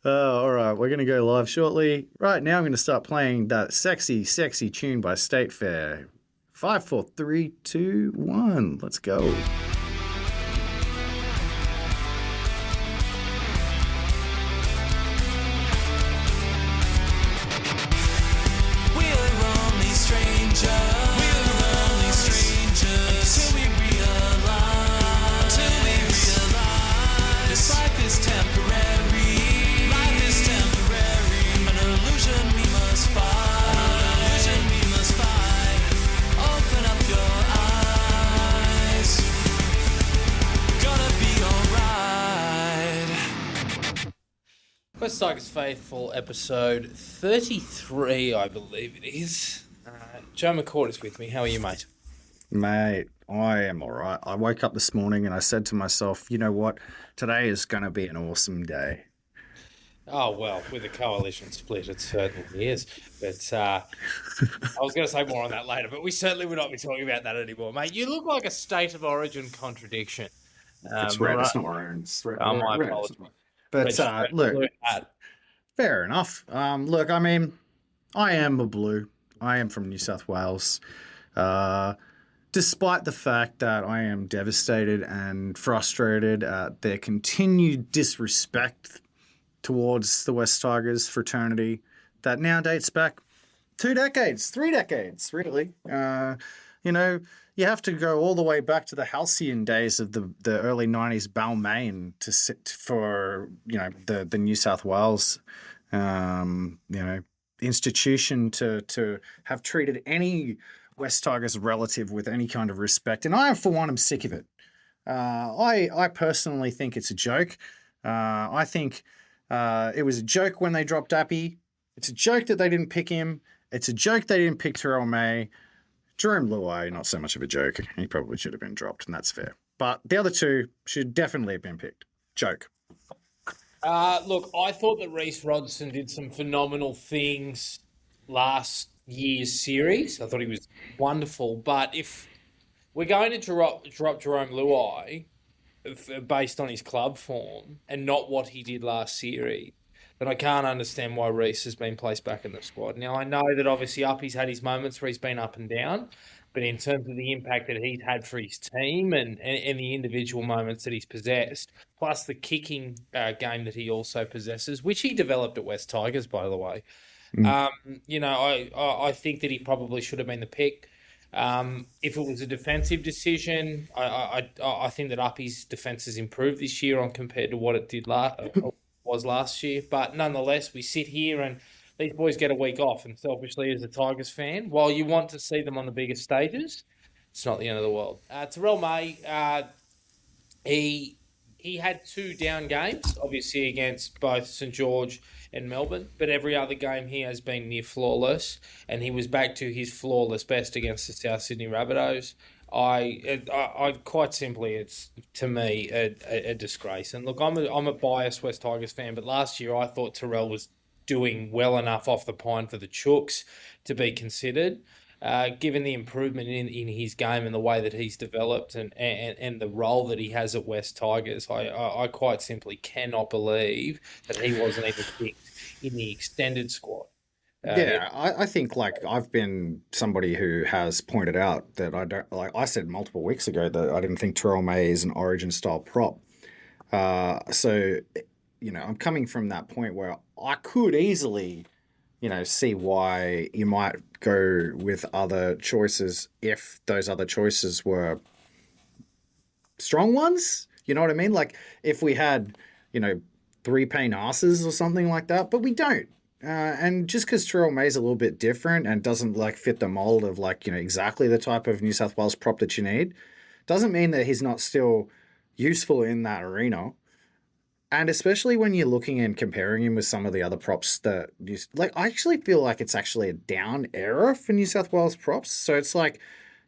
All right, we're going to go live shortly. Right now, I'm going to start playing that sexy, sexy tune by State Fair. Five, four, three, two, one. Let's go. Quest Tigers Faithful, episode 33, I believe it is. Joe McCord is with me. How are you, mate? Mate, I am all right. I woke up this morning and I said to myself, you know what? Today is going to be an awesome day. Oh, well, with the coalition split, it certainly is. But I was going to say more on that later, but we certainly would not be talking about that anymore, mate. You look like a state of origin contradiction. It's red. It's not orange. It's red. Oh, my red. apologies. But look, fair enough. Look, I mean, I am a blue. I am from New South Wales. Despite the fact that I am devastated and frustrated at their continued disrespect towards the West Tigers fraternity that now dates back 2 decades, 3 decades, really. You have to go all the way back to the halcyon days of the early 90s Balmain to sit for, the New South Wales, institution to have treated any West Tigers relative with any kind of respect. And I, for one, am sick of it. I personally think it's a joke. I think it was a joke when they dropped Appy. It's a joke that they didn't pick him. It's a joke they didn't pick Terrell May. Jerome Luai, not so much of a joke. He probably should have been dropped, and that's fair. But the other two should definitely have been picked. Joke. Look, I thought that Reece Rodson did some phenomenal things last year's series. I thought he was wonderful. But if we're going to drop Jerome Luai based on his club form and not what he did last series, then I can't understand why Reece has been placed back in the squad. Now, I know that obviously Uppy's had his moments where he's been up and down, but in terms of the impact that he's had for his team and the individual moments that he's possessed, plus the kicking game that he also possesses, which he developed at West Tigers, by the way, I think that he probably should have been the pick. If it was a defensive decision, I think that Uppy's defence has improved this year on compared to what it did last year. But nonetheless, we sit here and these boys get a week off. And selfishly, as a Tigers fan, while you want to see them on the biggest stages, it's not the end of the world. Terrell May, he had 2 down games, obviously against both St George and Melbourne, but every other game he has been near flawless, and he was back to his flawless best against the South Sydney Rabbitohs. I quite simply, it's to me a disgrace. And look, I'm a biased West Tigers fan, but last year I thought Terrell was doing well enough off the pine for the Chooks to be considered. Given the improvement in his game and the way that he's developed and the role that he has at West Tigers, I quite simply cannot believe that he wasn't even picked in the extended squad. I think I've been somebody who has pointed out that I said multiple weeks ago that I didn't think Terrell May is an origin style prop. I'm coming from that point where I could easily, see why you might go with other choices if those other choices were strong ones. You know what I mean? Like if we had, 3 Payne Haas's or something like that, but we don't. And just because Terrell May's a little bit different and doesn't fit the mold of exactly the type of New South Wales prop that you need, doesn't mean that he's not still useful in that arena. And especially when you're looking and comparing him with some of the other props that I actually feel like it's actually a down era for New South Wales props. So it's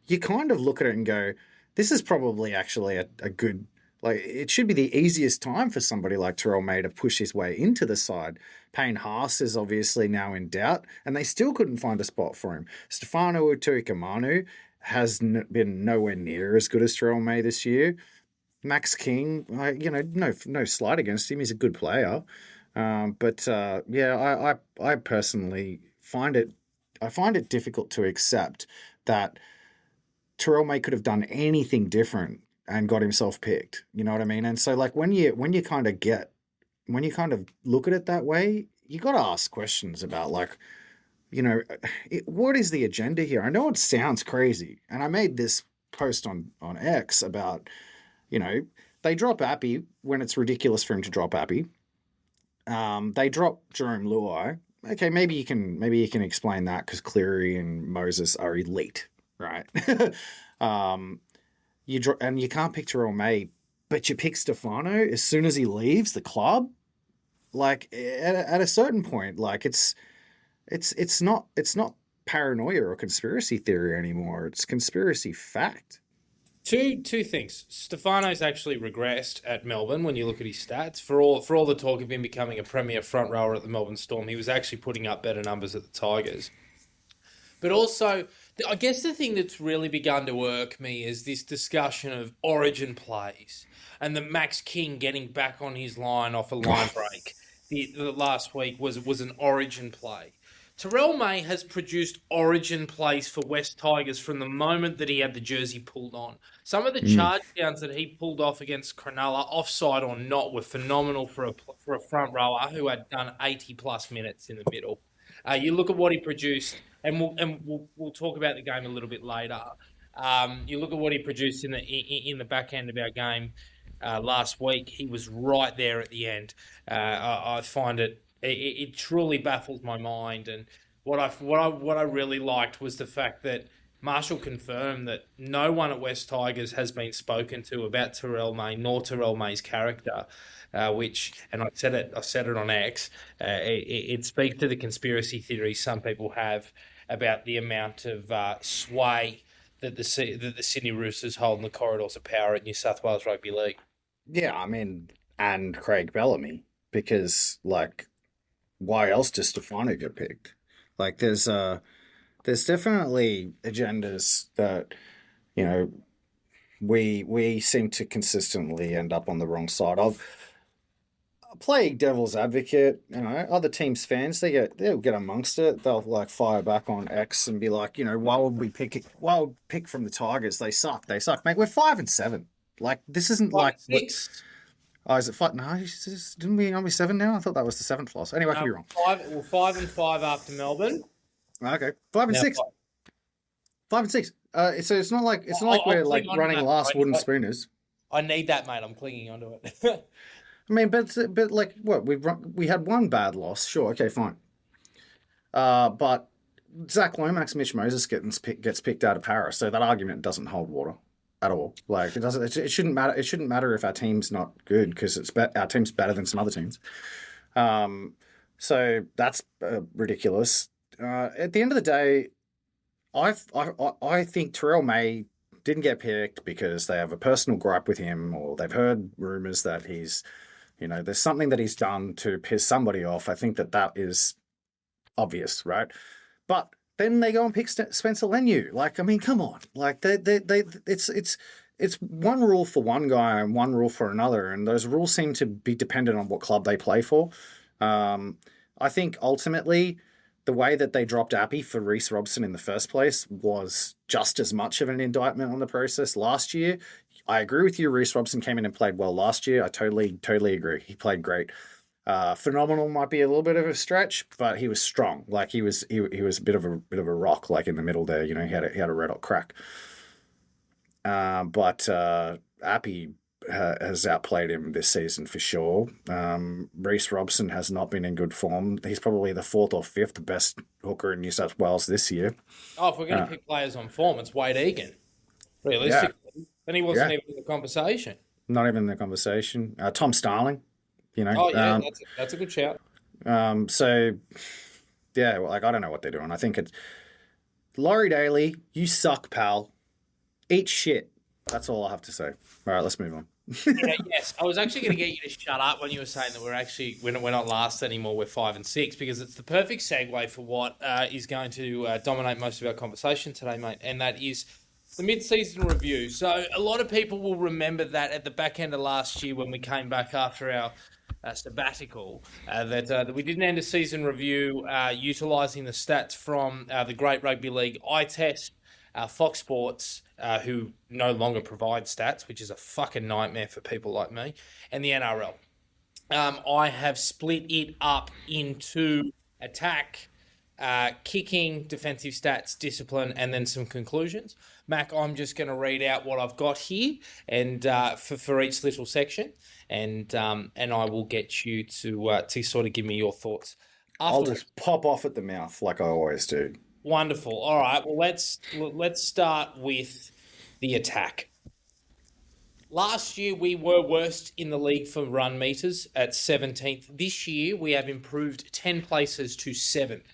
you kind of look at it and go, this is probably actually a good, it should be the easiest time for somebody like Terrell May to push his way into the side. Payne Haas is obviously now in doubt, and they still couldn't find a spot for him. Stefano Utuikamanu has been nowhere near as good as Terrell May this year. Max King, no slight against him. He's a good player. But yeah, I personally find it difficult to accept that Terrell May could have done anything different and got himself picked. You know what I mean? And so like when you kind of look at it that way, you got to ask questions about like, what is the agenda here? I know it sounds crazy, and I made this post on X about, you know, they drop Appy when it's ridiculous for him to drop Appy. They drop Jerome Luai. Okay, maybe you can explain that because Cleary and Moses are elite, right? um, and you can't pick Terrell May, but you pick Stefano as soon as he leaves the club. Like at a certain point, like it's not paranoia or conspiracy theory anymore. It's conspiracy fact. Two things. Stefano's actually regressed at Melbourne when you look at his stats. For all the talk of him becoming a premier front rower at the Melbourne Storm, he was actually putting up better numbers at the Tigers. But also, I guess the thing that's really begun to irk me is this discussion of origin plays and the Max King getting back on his line off a line break. The last week was an origin play. Terrell May has produced origin plays for West Tigers from the moment that he had the jersey pulled on. Some of the Mm. charge downs that he pulled off against Cronulla, offside or not, were phenomenal for a front rower who had done 80 plus minutes in the middle. You look at what he produced, and we'll talk about the game a little bit later. You look at what he produced in the back end of our game last week. He was right there at the end. I find it truly baffles my mind. And what I really liked was the fact that Marshall confirmed that no one at West Tigers has been spoken to about Terrell May nor Terrell May's character. Which, and I said it on X. It speaks to the conspiracy theories some people have about the amount of sway that the Sydney Roosters hold in the corridors of power at New South Wales Rugby League. Yeah, I mean, and Craig Bellamy, because like, why else does Stefano get picked? Like, there's definitely agendas that you know we seem to consistently end up on the wrong side of. Play devil's advocate, other teams' fans they'll get amongst it. They'll like fire back on X and be like, why would we pick it? Why would we pick from the Tigers? They suck, mate. We're 5-7. Like this isn't Five like and what. six. Oh, is it five? No, didn't we only 7 now? I thought that was the seventh loss. Anyway, I could be wrong. 5-5 after Melbourne. Okay, 5 and Now 6, 5 and 6. So it's not like we're I'll like cling on to running that. last wooden spooners. I need that, mate. I'm clinging onto it. I mean, but like what we had one bad loss, sure, okay, fine. But Zach Lomax, Mitch Moses gets picked out of Paris, so that argument doesn't hold water at all. Like it doesn't. It shouldn't matter. It shouldn't matter if our team's not good because our team's better than some other teams. So that's ridiculous. At the end of the day, I think Terrell May didn't get picked because they have a personal gripe with him, or they've heard rumors that there's something that he's done to piss somebody off. I think that is obvious, right? But then they go and pick Spencer Lenu. Like, I mean, come on. Like, it's one rule for one guy and one rule for another, and those rules seem to be dependent on what club they play for. I think ultimately the way that they dropped Appy for Reece Robson in the first place was just as much of an indictment on the process last year. I agree with you. Reece Robson came in and played well last year. I totally agree. He played great. Phenomenal might be a little bit of a stretch, but he was strong. Like he was a bit of a rock, like in the middle there. He had a red hot crack. But Appy has outplayed him this season for sure. Reece Robson has not been in good form. He's probably the fourth or fifth best hooker in New South Wales this year. Oh, if we're going to pick players on form, it's Wade Egan. Realistically. Yeah. And he wasn't even in the conversation. Not even in the conversation. Tom Starling, Oh, yeah, that's a good shout. So, yeah, like, I don't know what they're doing. I think it's Laurie Daly, you suck, pal. Eat shit. That's all I have to say. All right, let's move on. Yes, I was actually going to get you to shut up when you were saying that we're not last anymore. We're 5 and 6 because it's the perfect segue for what is going to dominate most of our conversation today, mate, and that is the mid-season review. So a lot of people will remember that at the back end of last year when we came back after our sabbatical, that we did an end of season review utilising the stats from the Great Rugby League eye test, Fox Sports, who no longer provide stats, which is a fucking nightmare for people like me, and the NRL. I have split it up into attack, kicking, defensive stats, discipline, and then some conclusions. Mac, I'm just going to read out what I've got here, and for each little section, and I will get you to sort of give me your thoughts. I'll just pop off at the mouth like I always do. Wonderful. All right. Well, let's start with the attack. Last year, we were worst in the league for run meters at 17th. This year, we have improved 10 places to 7th.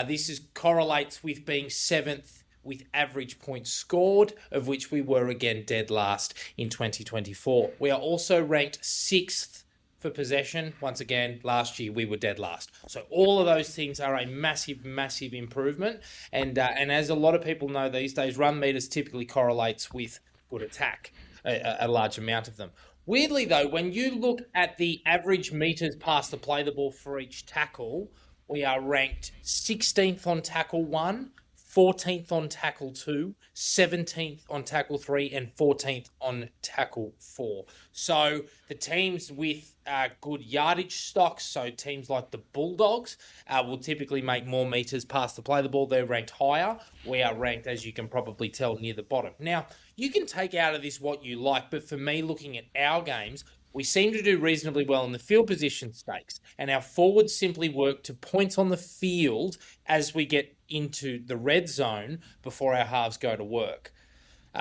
This correlates with being 7th with average points scored, of which we were again dead last in 2024. We are also ranked 6th for possession. Once again, last year we were dead last. So all of those things are a massive, massive improvement. And as a lot of people know these days, run meters typically correlates with good attack. A large amount of them. Weirdly, though, when you look at the average meters past the play the ball for each tackle, we are ranked 16th on tackle 1, 14th on tackle 2, 17th on tackle 3, and 14th on tackle 4. So the teams with good yardage stocks, so teams like the Bulldogs, will typically make more meters past the play the ball. They're ranked higher. We are ranked, as you can probably tell, near the bottom. Now, you can take out of this what you like, but for me, looking at our games, we seem to do reasonably well in the field position stakes, and our forwards simply work to points on the field as we get into the red zone before our halves go to work.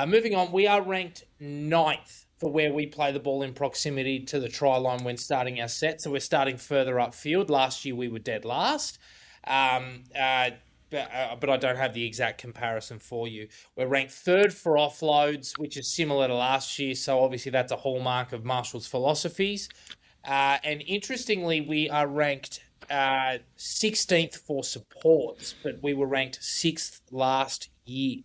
Moving on, we are ranked 9th for where we play the ball in proximity to the try line when starting our set, so we're starting further upfield. Last year, we were dead last. But I don't have the exact comparison for you. We're ranked 3rd for offloads, which is similar to last year. So obviously that's a hallmark of Marshall's philosophies. And interestingly, we are ranked 16th for supports, but we were ranked 6th last year.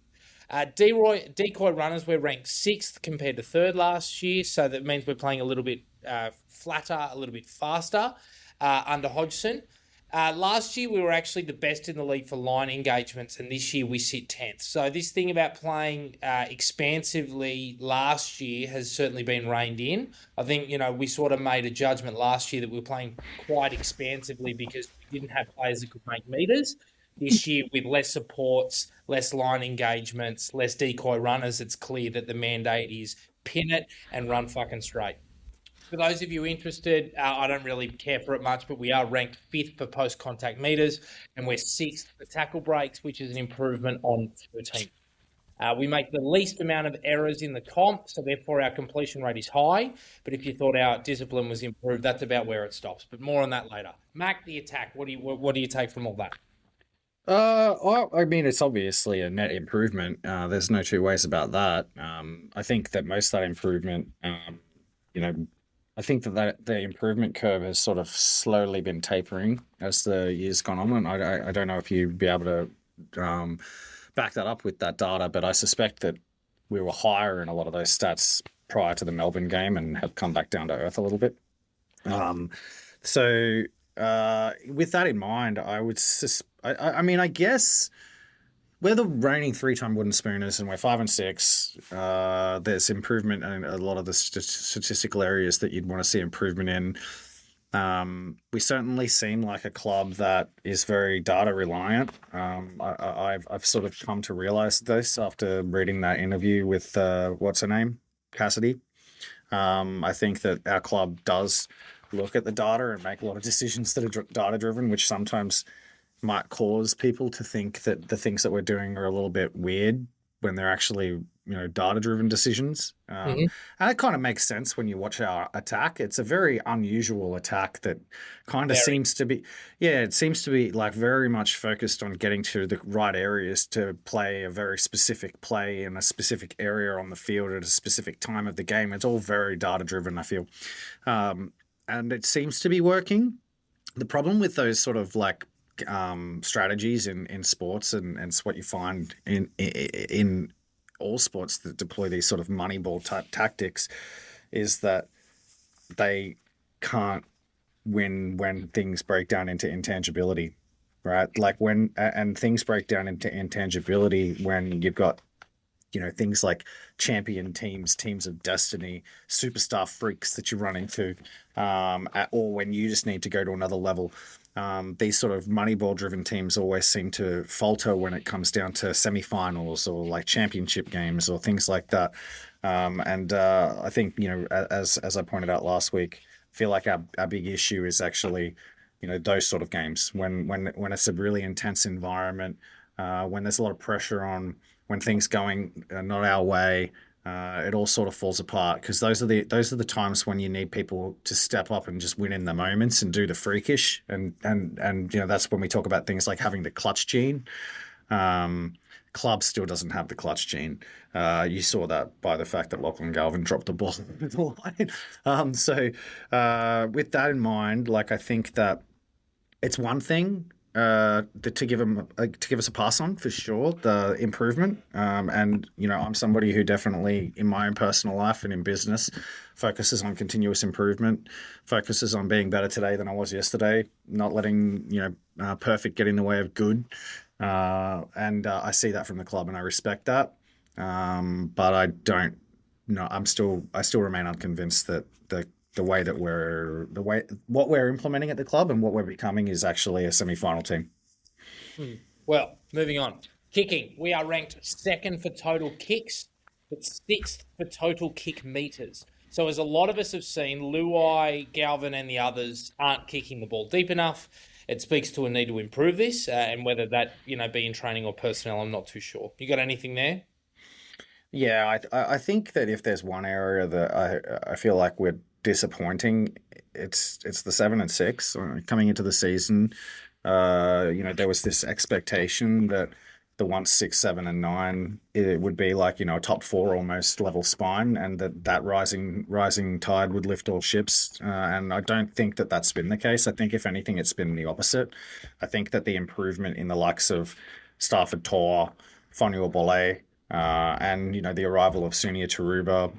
Decoy runners, we're ranked 6th compared to 3rd last year. So that means we're playing a little bit flatter, a little bit faster under Hodgson. Last year, we were actually the best in the league for line engagements, and this year we sit 10th. So this thing about playing expansively last year has certainly been reined in. I think, we sort of made a judgment last year that we were playing quite expansively because we didn't have players that could make meters. This year, with less supports, less line engagements, less decoy runners, it's clear that the mandate is pin it and run fucking straight. For those of you interested, I don't really care for it much, but we are ranked 5th for post-contact meters, and we're 6th for tackle breaks, which is an improvement on 13th. We make the least amount of errors in the comp, so therefore our completion rate is high. But if you thought our discipline was improved, that's about where it stops. But more on that later. Mac, the attack. What do you take from all that? I mean, it's obviously a net improvement. There's no two ways about that. I think that most of that improvement, I think that the improvement curve has sort of slowly been tapering as the years gone on, and I don't know if you'd be able to back that up with that data, but I suspect that we were higher in a lot of those stats prior to the Melbourne game and have come back down to earth a little bit. So with that in mind, I mean, I guess we're the reigning 3-time wooden spooners, and we're 5 and 6. There's improvement in a lot of the statistical areas that you'd want to see improvement in. We certainly seem like a club that is very data reliant. I've sort of come to realize this after reading that interview with what's her name, Cassidy. I think that our club does look at the data and make a lot of decisions that are data driven, which sometimes might cause people to think that the things that we're doing are a little bit weird when they're actually, data-driven decisions. And it kind of makes sense when you watch our attack. It's a very unusual attack that kind of seems to be, it seems to be like very much focused on getting to the right areas to play a very specific play in a specific area on the field at a specific time of the game. It's all very data-driven, I feel. And it seems to be working. The problem with those sort of like strategies in sports, and it's what you find in all sports that deploy these sort of moneyball type tactics, is that they can't when things break down into intangibility, right? Like and things break down into intangibility when you've got things like champion teams, teams of destiny, superstar freaks that you run into, or when you just need to go to another level. These sort of moneyball driven teams always seem to falter when it comes down to semifinals or like championship games or things like that. And I think, as I pointed out last week, I feel like our big issue is actually, those sort of games when it's a really intense environment, when there's a lot of pressure on, when things going not our way, it all sort of falls apart because those are the times when you need people to step up and just win in the moments and do the freakish, and that's when we talk about things like having the clutch gene. Um, Club still doesn't have the clutch gene. You saw that by the fact that Lachlan Galvin dropped the ball at the line. With that in mind, like I think that it's one thing to give us a pass on for sure, the improvement. And I'm somebody who definitely, in my own personal life and in business, focuses on continuous improvement, focuses on being better today than I was yesterday, not letting perfect get in the way of good. And I see that from the club, and I respect that. But I don't. No, I still remain unconvinced that the way that what we're implementing at the club and what we're becoming is actually a semi-final team. Well, moving on. Kicking. We are ranked second for total kicks, but sixth for total kick meters. So as a lot of us have seen, Luai, Galvin, and the others aren't kicking the ball deep enough. It speaks to a need to improve this, and whether that be in training or personnel, I'm not too sure. You got anything there? Yeah, I think that if there's one area that I feel like we're disappointing, it's the 7 and 6 coming into the season. There was this expectation that the 1, 6, 7, and 9 it would be like a top four almost level spine, and that rising tide would lift all ships. And I don't think that that's been the case. I think if anything, it's been the opposite. I think that the improvement in the likes of Stafford Tor, Fonua Bolle, and the arrival of Sunia Taruba,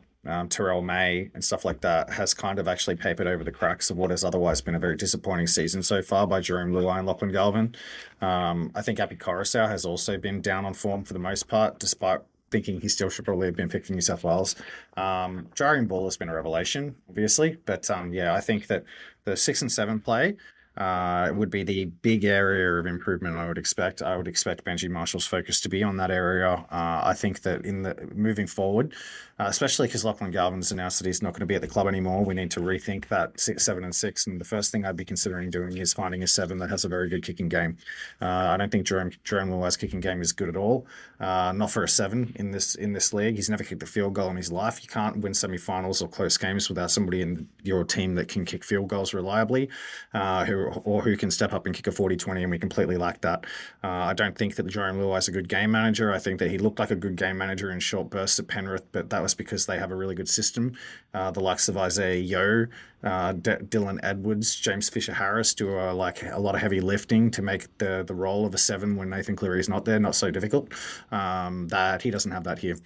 Terrell May, and stuff like that has kind of actually papered over the cracks of what has otherwise been a very disappointing season so far by Jerome Luai and Lachlan Galvin. I think Api Coruscant has also been down on form for the most part, despite thinking he still should probably have been picked for New South Wales. Jarian Ball has been a revelation, obviously, but yeah, I think that the 6 and 7 play would be the big area of improvement I would expect. I would expect Benji Marshall's focus to be on that area. I think that in the moving forward, especially because Lachlan Galvin's announced that he's not going to be at the club anymore, we need to rethink that 7 and 6. And the first thing I'd be considering doing is finding a 7 that has a very good kicking game. I don't think Jerome Luai's kicking game is good at all. Not for a 7 in this league. He's never kicked a field goal in his life. You can't win semi-finals or close games without somebody in your team that can kick field goals reliably, who can step up and kick a 40-20, and we completely lack that. I don't think that Jerome Luai is a good game manager. I think that he looked like a good game manager in short bursts at Penrith, but that was because they have a really good system. The likes of Isaiah Yeo, Dylan Edwards, James Fisher-Harris do a lot of heavy lifting to make the role of a 7 when Nathan Cleary is not there not so difficult. That he doesn't have that here.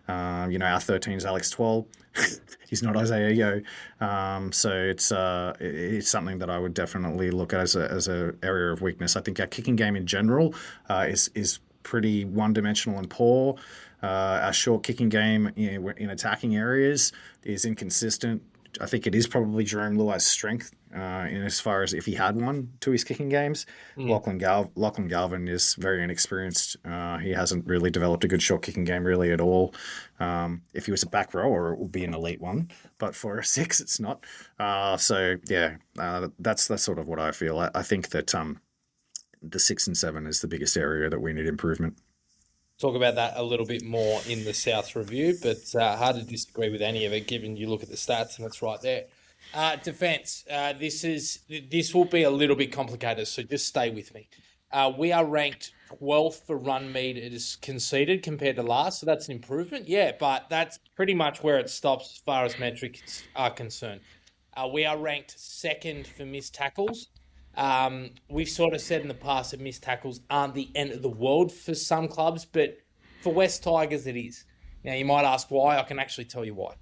Our 13 is Alex Twal. He's not Isaiah Yeo. So it's something that I would definitely look at as a area of weakness. I think our kicking game in general is pretty one-dimensional and poor. Our short kicking game in attacking areas is inconsistent. I think it is probably Jerome Luai's strength in as far as if he had one to his kicking games. Lachlan Galvin is very inexperienced. He hasn't really developed a good short kicking game really at all. If he was a back rower, it would be an elite one, but for a 6, it's not. That's sort of what I feel. I think that the 6 and 7 is the biggest area that we need improvement. Talk about that a little bit more in the South review, but hard to disagree with any of it given you look at the stats and it's right there. Defense. This will be a little bit complicated, so just stay with me. We are ranked 12th for run meters conceded compared to last, so that's an improvement. Yeah, but that's pretty much where it stops as far as metrics are concerned. We are ranked second for missed tackles. We've sort of said in the past that missed tackles aren't the end of the world for some clubs, but for West Tigers it is. Now you might ask why. I can actually tell you why.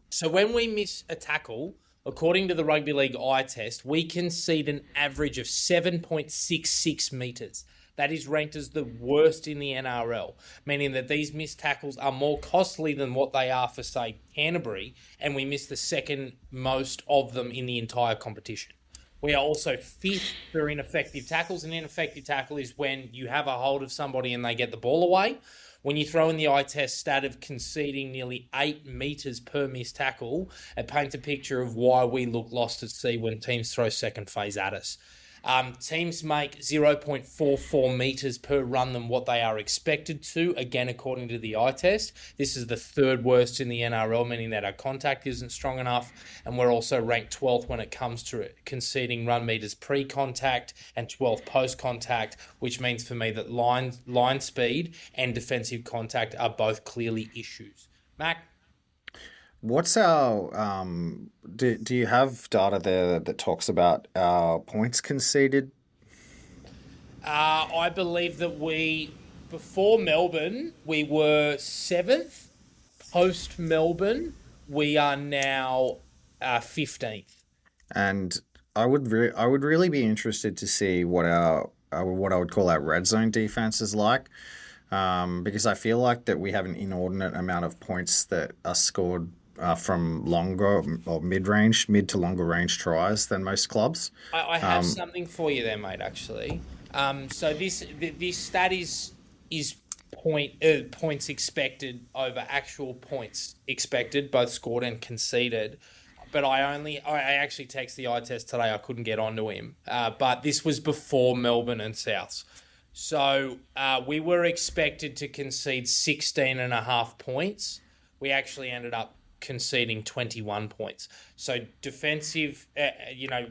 So when we miss a tackle, According to the Rugby League eye test, we concede an average of 7.66 metres. That is ranked as the worst in the NRL, meaning that these missed tackles are more costly than what they are for, say, Canterbury, and we miss the second most of them in the entire competition. We are also fifth for ineffective tackles. An ineffective tackle is when you have a hold of somebody and they get the ball away. When you throw in the eye test stat of conceding nearly 8 metres per missed tackle, it paints a picture of why we look lost at sea when teams throw second phase at us. Teams make 0.44 metres per run than what they are expected to, again, according to the eye test. This is the third worst in the NRL, meaning that our contact isn't strong enough, and we're also ranked 12th when it comes to conceding run metres pre-contact and 12th post-contact, which means for me that line speed and defensive contact are both clearly issues. Mac? What's our do you have data there that talks about our points conceded? I believe that before Melbourne, we were 7th. Post Melbourne, we are now 15th. And I would really be interested to see what what I would call our red zone defense is like, because I feel like that we have an inordinate amount of points that are scored from longer or mid to longer range tries than most clubs. I have something for you there, mate. Actually, so this stat is points expected over actual points expected, both scored and conceded. But I actually texted the eye test today. I couldn't get onto him. But this was before Melbourne and Souths. So we were expected to concede 16.5 points. We actually ended up conceding 21 points. So defensive,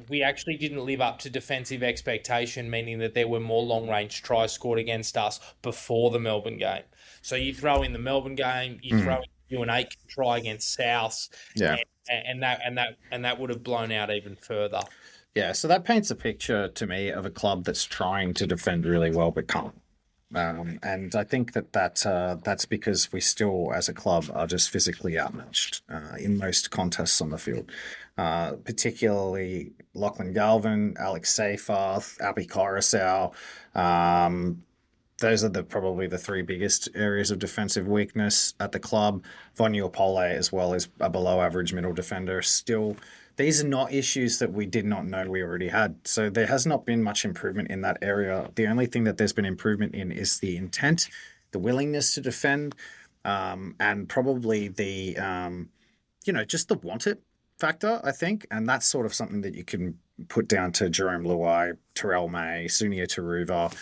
we actually didn't live up to defensive expectation, meaning that there were more long-range tries scored against us before the Melbourne game. So you throw in the Melbourne game, throw in you an 8 try against Souths, Yeah. And that would have blown out even further. Yeah, so that paints a picture to me of a club that's trying to defend really well but can't. And I think that's because we still, as a club, are just physically outmatched in most contests on the field. Particularly Lachlan Galvin, Alex Seyfarth, Abby Coruscant. Those are probably the three biggest areas of defensive weakness at the club. Vonu Pole, as well as a below-average middle defender, still. These are not issues that we did not know we already had. So there has not been much improvement in that area. The only thing that there's been improvement in is the intent, the willingness to defend, and probably the, just the want it factor, I think. And that's sort of something that you can put down to Jerome Luai, Terrell May, Sunia Taruva,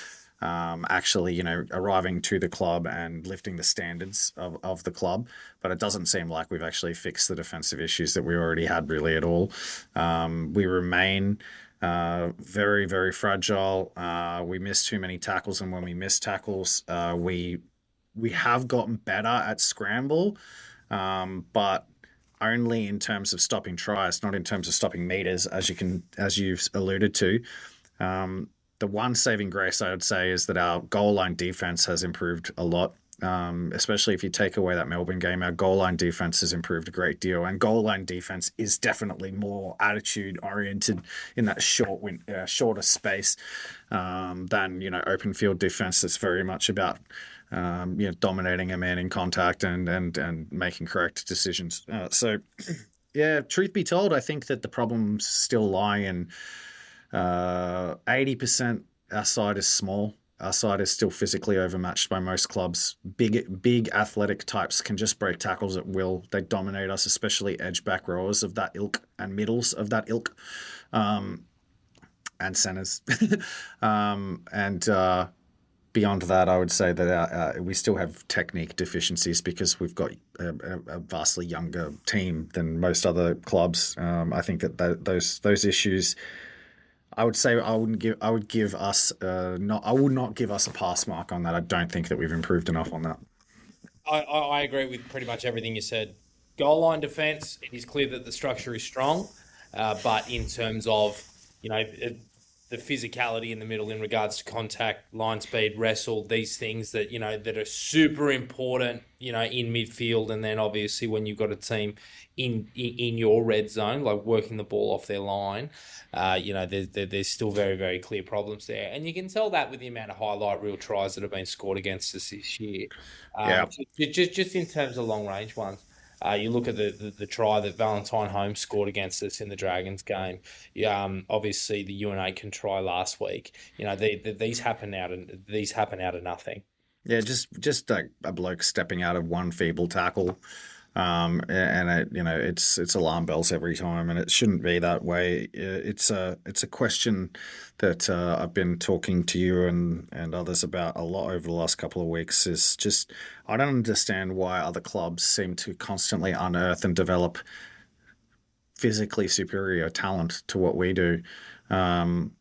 actually, arriving to the club and lifting the standards of the club. But it doesn't seem like we've actually fixed the defensive issues that we already had really at all. We remain very, very fragile. We miss too many tackles, and when we miss tackles, we have gotten better at scramble, but only in terms of stopping tries, not in terms of stopping meters, as you've alluded to. The one saving grace I would say is that our goal line defense has improved a lot, especially if you take away that Melbourne game. Our goal line defense has improved a great deal, and goal line defense is definitely more attitude oriented in that shorter space than open field defense. That's very much about dominating a man in contact and making correct decisions. So, yeah, truth be told, I think that the problems still lie in 80% our side is small. Our side is still physically overmatched by most clubs. Big athletic types can just break tackles at will. They dominate us, especially edge back rowers of that ilk and middles of that ilk, and centers. Beyond that, I would say that we still have technique deficiencies because we've got a vastly younger team than most other clubs. I think that those issues, I would say I would not give us a pass mark on that. I don't think that we've improved enough on that. I agree with pretty much everything you said. Goal line defence, it is clear that the structure is strong, but in terms of the physicality in the middle in regards to contact, line speed, wrestle, these things that that are super important, in midfield, and then obviously when you've got a team in your red zone, like working the ball off their line, there's still very very clear problems there, and you can tell that with the amount of highlight reel tries that have been scored against us this year, Yeah. just in terms of long range ones. You look at the try that Valentine Holmes scored against us in the Dragons game. Obviously the UNA can try last week. These happen out of nothing. Yeah, just like a bloke stepping out of one feeble tackle, and it's alarm bells every time, and it shouldn't be that way. It's a question that I've been talking to you and others about a lot over the last couple of weeks. Is just I don't understand why other clubs seem to constantly unearth and develop physically superior talent to what we do. Um,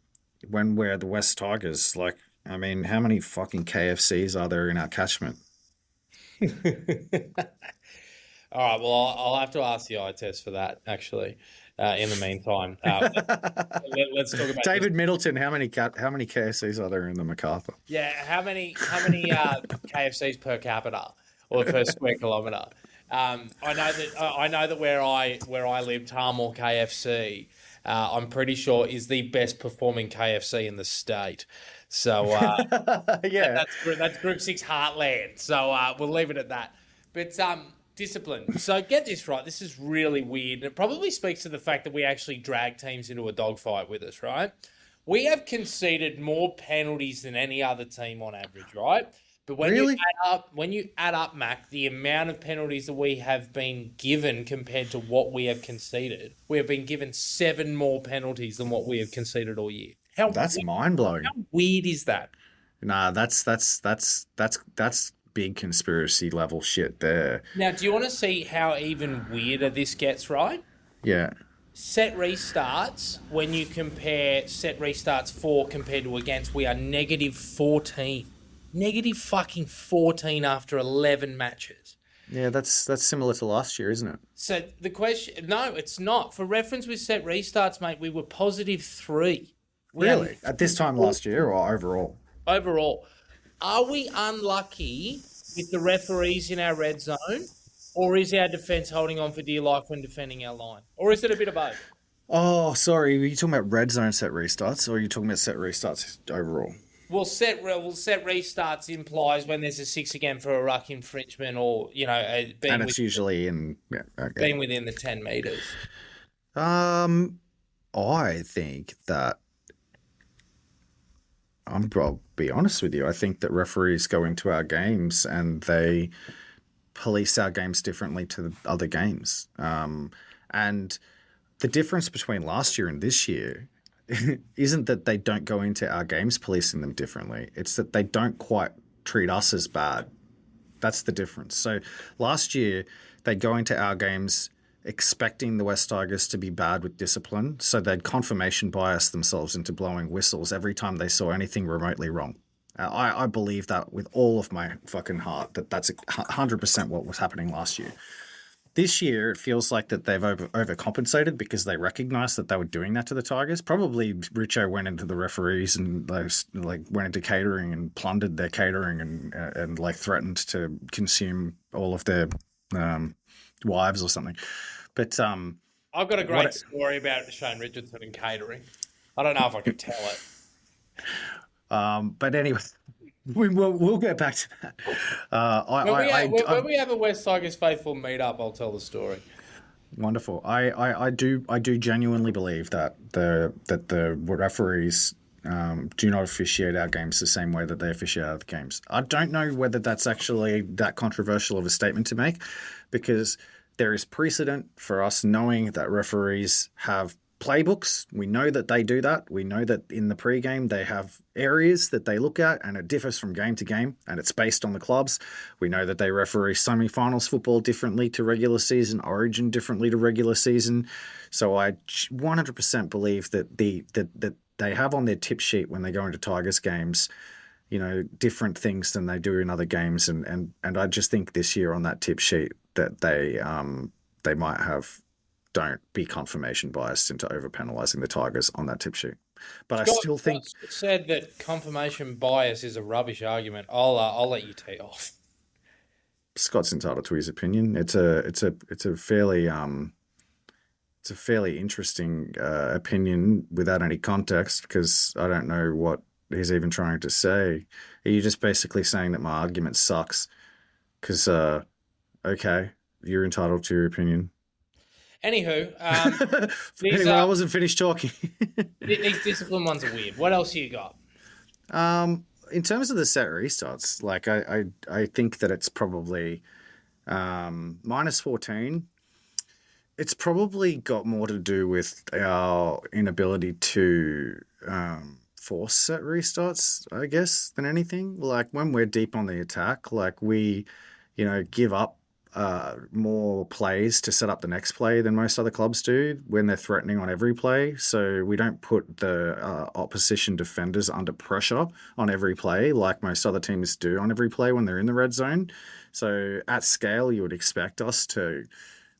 when we're the West Tigers, like, I mean, how many fucking KFCs are there in our catchment? All right. Well, I'll have to ask the eye test for that. Actually, in the meantime, let's talk about this. David Middleton, how many KFCs are there in the MacArthur? Yeah, how many KFCs per capita or per square kilometre? I know that where I live, Tarmore KFC, I'm pretty sure is the best performing KFC in the state. So Yeah, that's Group 6 Heartland. So we'll leave it at that. But discipline. So get this right. This is really weird. It probably speaks to the fact that we actually drag teams into a dogfight with us, right? We have conceded more penalties than any other team on average, right? But really? when you add up, Mac, the amount of penalties that we have been given compared to what we have conceded, we have been given 7 more penalties than what we have conceded all year. That's mind blowing. How weird is that? Nah, that's big conspiracy level shit there. Now, do you want to see how even weirder this gets, right? Yeah. Set restarts, when you compare set restarts for compared to against, we are negative 14. Negative fucking 14 after 11 matches. Yeah, that's similar to last year, isn't it? So the question, no, it's not. For reference with set restarts, mate, we were positive 3. Really? At this time last year or overall? Overall. Are we unlucky with the referees in our red zone? Or is our defence holding on for dear life when defending our line? Or is it a bit of both? Oh, sorry. Were you talking about red zone set restarts or are you talking about set restarts overall? Well, set restarts implies when there's a 6 again for a ruck infringement or, And it's usually in... Yeah, okay. being within the 10 metres. I think that... I'll be honest with you. I think that referees go into our games and they police our games differently to the other games. And the difference between last year and this year isn't that they don't go into our games policing them differently. It's that they don't quite treat us as bad. That's the difference. So last year, they'd go into our games expecting the West Tigers to be bad with discipline. So they'd confirmation bias themselves into blowing whistles every time they saw anything remotely wrong. I believe that with all of my fucking heart, that's 100% what was happening last year. This year, it feels like that they've overcompensated because they recognised that they were doing that to the Tigers. Probably Richo went into the referees and went into catering and plundered their catering and threatened to consume all of their wives or something. But I've got a great story about Shane Richardson and catering. I don't know if I can tell it. But anyway, we'll get back to that. When we have a West Tigers faithful meetup, I'll tell the story. Wonderful. I do genuinely believe that the referees do not officiate our games the same way that they officiate other games. I don't know whether that's actually that controversial of a statement to make, because there is precedent for us knowing that referees have playbooks. We know that they do that. We know that in the pre-game they have areas that they look at, and it differs from game to game, and it's based on the clubs. We know that they referee semi-finals football differently to regular season, Origin differently to regular season. So I 100% believe that that they have on their tip sheet when they go into Tigers games, different things than they do in other games, and I just think this year on that tip sheet that they might have. Don't be confirmation biased into over penalising the Tigers on that tip sheet. But I still Scott think said that confirmation bias is a rubbish argument. I'll let you tee off. Scott's entitled to his opinion. It's a fairly interesting opinion without any context because I don't know what he's even trying to say. Are you just basically saying that my argument sucks? Because okay, you're entitled to your opinion. Anywho, these Anyway, I wasn't finished talking. these discipline ones are weird. What else you got? In terms of the set restarts, like I think that it's probably minus 14. It's probably got more to do with our inability to force set restarts, I guess, than anything. Like when we're deep on the attack, like we, give up more plays to set up the next play than most other clubs do when they're threatening on every play. So we don't put the opposition defenders under pressure on every play like most other teams do on every play when they're in the red zone. So at scale, you would expect us to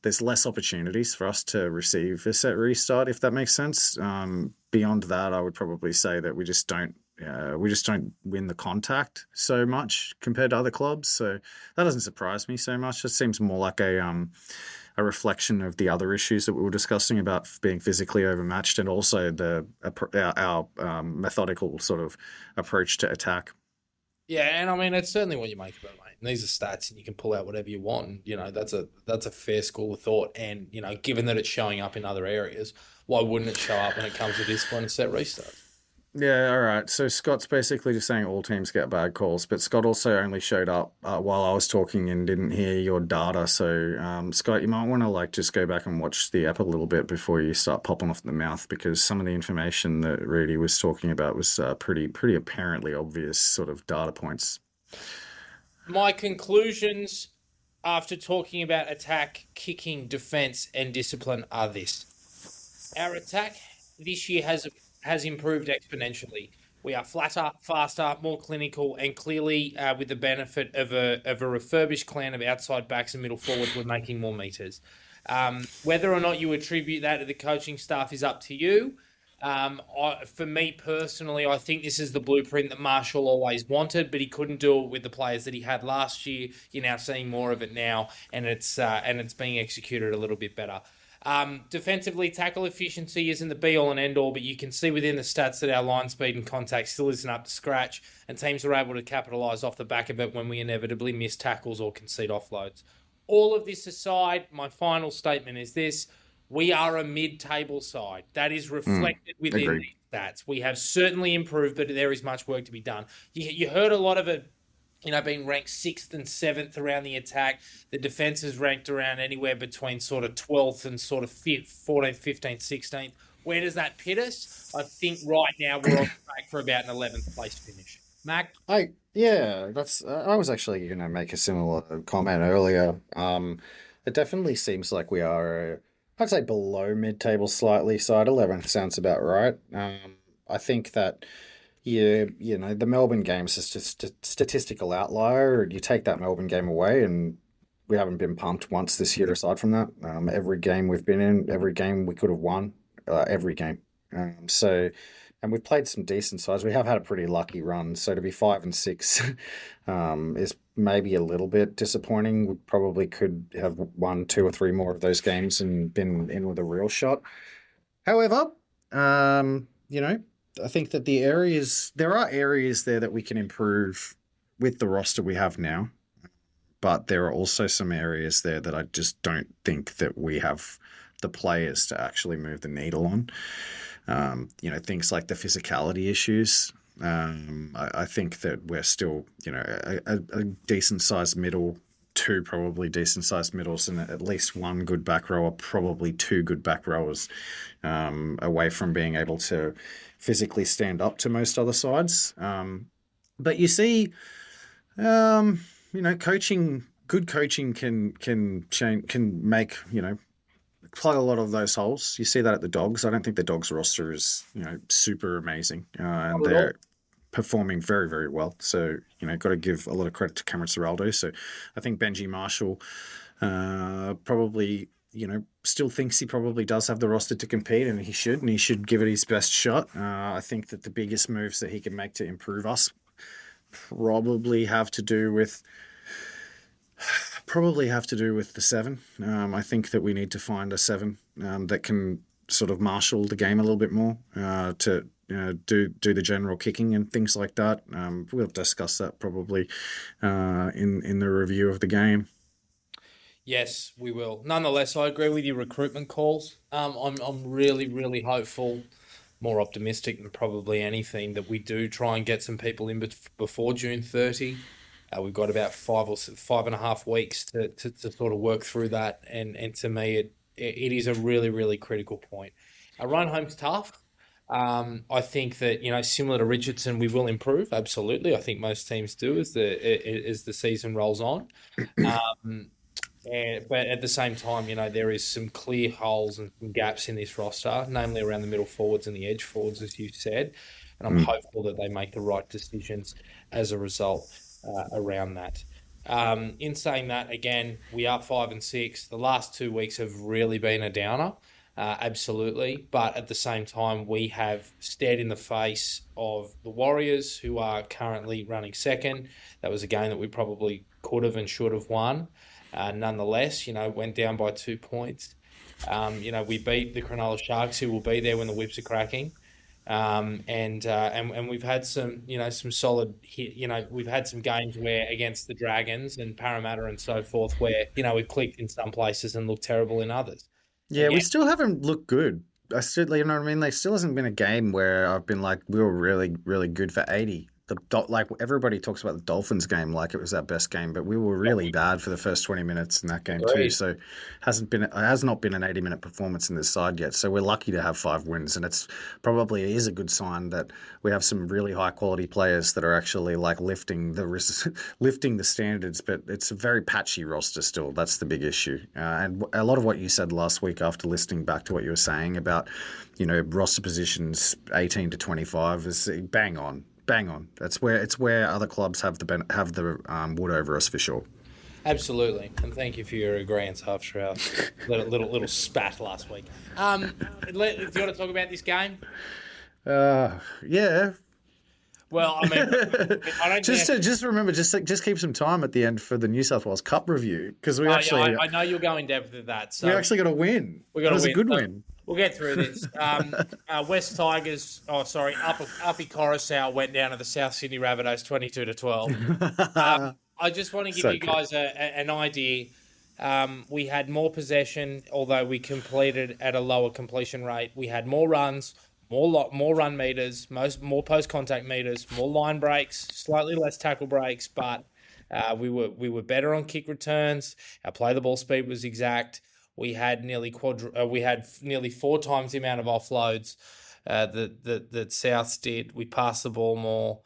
there's less opportunities for us to receive a set restart, if that makes sense. Beyond that, I would probably say that we just don't win the contact so much compared to other clubs. So that doesn't surprise me so much. It seems more like a reflection of the other issues that we were discussing about being physically overmatched and also our methodical sort of approach to attack. Yeah, and I mean it's certainly what you make of it, mate. And these are stats, and you can pull out whatever you want. And, that's a fair school of thought. And given that it's showing up in other areas, why wouldn't it show up when it comes to discipline and set restarts? Yeah, all right. So Scott's basically just saying all teams get bad calls, but Scott also only showed up while I was talking and didn't hear your data. So Scott, you might want to like just go back and watch the app a little bit before you start popping off the mouth because some of the information that Rudy was talking about was pretty apparently obvious sort of data points. My conclusions after talking about attack, kicking, defense, and discipline are this. Our attack this year has improved exponentially. We are flatter, faster, more clinical, and clearly, with the benefit of a refurbished clan of outside backs and middle forwards, we're making more meters. Whether or not you attribute that to the coaching staff is up to you. For me personally, I think this is the blueprint that Marshall always wanted, but he couldn't do it with the players that he had last year. You're now seeing more of it now, and it's being executed a little bit better. Defensively, tackle efficiency isn't the be-all and end-all, but you can see within the stats that our line speed and contact still isn't up to scratch, and teams are able to capitalise off the back of it when we inevitably miss tackles or concede offloads. All of this aside, my final statement is this. We are a mid-table side. That is reflected within Agreed. these stats. We have certainly improved, but there is much work to be done. You heard a lot of it being ranked 6th and 7th around the attack. The defense is ranked around anywhere between sort of 12th and sort of 5th, 14th, 15th, 16th. Where does that pit us? I think right now we're on track for about an 11th place finish. Mac? I was actually going to make a similar comment earlier. It definitely seems like we are, I'd say below mid-table slightly side. 11th sounds about right. I think that the Melbourne game is just a statistical outlier. You take that Melbourne game away, and we haven't been pumped once this year. Aside from that, every game we've been in, every game we could have won, every game. And we've played some decent sides. We have had a pretty lucky run. So to be 5 and 6 is maybe a little bit disappointing. We probably could have won 2 or 3 more of those games and been in with a real shot. However, I think that there are areas there that we can improve with the roster we have now, but there are also some areas there that I just don't think that we have the players to actually move the needle on. Things like the physicality issues. I think that we're still, a decent sized middle, 2 probably decent sized middles, and at least 1 good back rower, probably 2 good back rowers, away from being able to physically stand up to most other sides. But you see, good coaching can change, can make, plug a lot of those holes. You see that at the Dogs. I don't think the Dogs roster is, super amazing, and Not at all. they're performing very, very well. So, got to give a lot of credit to Cameron Ciraldo. So I think Benji Marshall probably still thinks he probably does have the roster to compete, and he should give it his best shot. I think that the biggest moves that he can make to improve us probably have to do with the seven. I think that we need to find a seven that can sort of marshal the game a little bit more to do the general kicking and things like that. We'll discuss that probably in the review of the game. Yes, we will. Nonetheless, I agree with your recruitment calls. I'm really, really hopeful, more optimistic than probably anything, that we do try and get some people in before June 30. We've got about 5.5 weeks to sort of work through that, and to me, it is a really, really critical point. Our run home's tough. I think that, similar to Richardson, we will improve. Absolutely, I think most teams do as the season rolls on. Um, but at the same time, there is some clear holes and some gaps in this roster, namely around the middle forwards and the edge forwards, as you said. And I'm Mm. hopeful that they make the right decisions as a result around that. In saying that, again, we are 5 and 6. The last 2 weeks have really been a downer, absolutely. But at the same time, we have stared in the face of the Warriors, who are currently running second. That was a game that we probably could have and should have won. Nonetheless, went down by 2 points. We beat the Cronulla Sharks, who will be there when the whips are cracking. And we've had some solid hit. We've had some games where against the Dragons and Parramatta and so forth, where we've clicked in some places and looked terrible in others. Yeah, we Again, still haven't looked good. I still, you know what I mean? There still hasn't been a game where I've been like, we were really, really good for 80. Like everybody talks about the Dolphins game like it was our best game, but we were really bad for the first 20 minutes in that game too. agreed. So it has not been an 80-minute performance in this side yet. So we're lucky to have 5 wins, and it's probably is a good sign that we have some really high quality players that are actually like lifting the standards. But it's a very patchy roster still. That's the big issue. And a lot of what you said last week, after listening back to what you were saying about roster positions 18 to 25, is bang on. Bang on. It's where other clubs have the wood over us for sure. Absolutely, and thank you for your agreement after our little spat last week. Do you want to talk about this game? Yeah. Well, I mean, I don't think. Just remember, just keep some time at the end for the New South Wales Cup review, because Oh, yeah, I know you'll go in depth with that. we So actually got a win. we got It to was a win. good So win. we'll get through this. West Tigers. Oh, sorry. Uppy Coruscant went down to the South Sydney Rabbitohs 22-12. I just want to give So you guys an idea. We had more possession, although we completed at a lower completion rate. We had more runs, more run meters, more post contact meters, more line breaks, slightly less tackle breaks, but we were better on kick returns. Our play the ball speed was exact. We had nearly 4 times the amount of offloads that Souths did. We passed the ball more.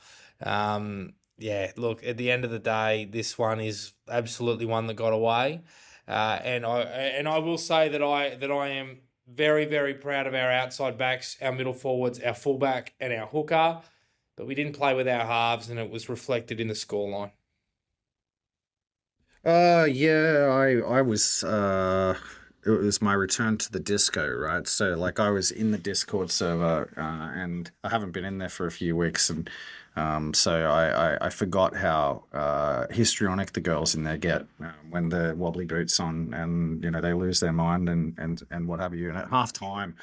Yeah, look, at the end of the day, this one is absolutely one that got away. And I will say that I am very, very proud of our outside backs, our middle forwards, our fullback, and our hooker. But we didn't play with our halves, and it was reflected in the scoreline. Yeah, I was it was my return to the disco, right? So like I was in the Discord server, and I haven't been in there for a few weeks, and so I forgot how histrionic the girls in there get when the wobbly boots on, and they lose their mind and what have you. And at halftime,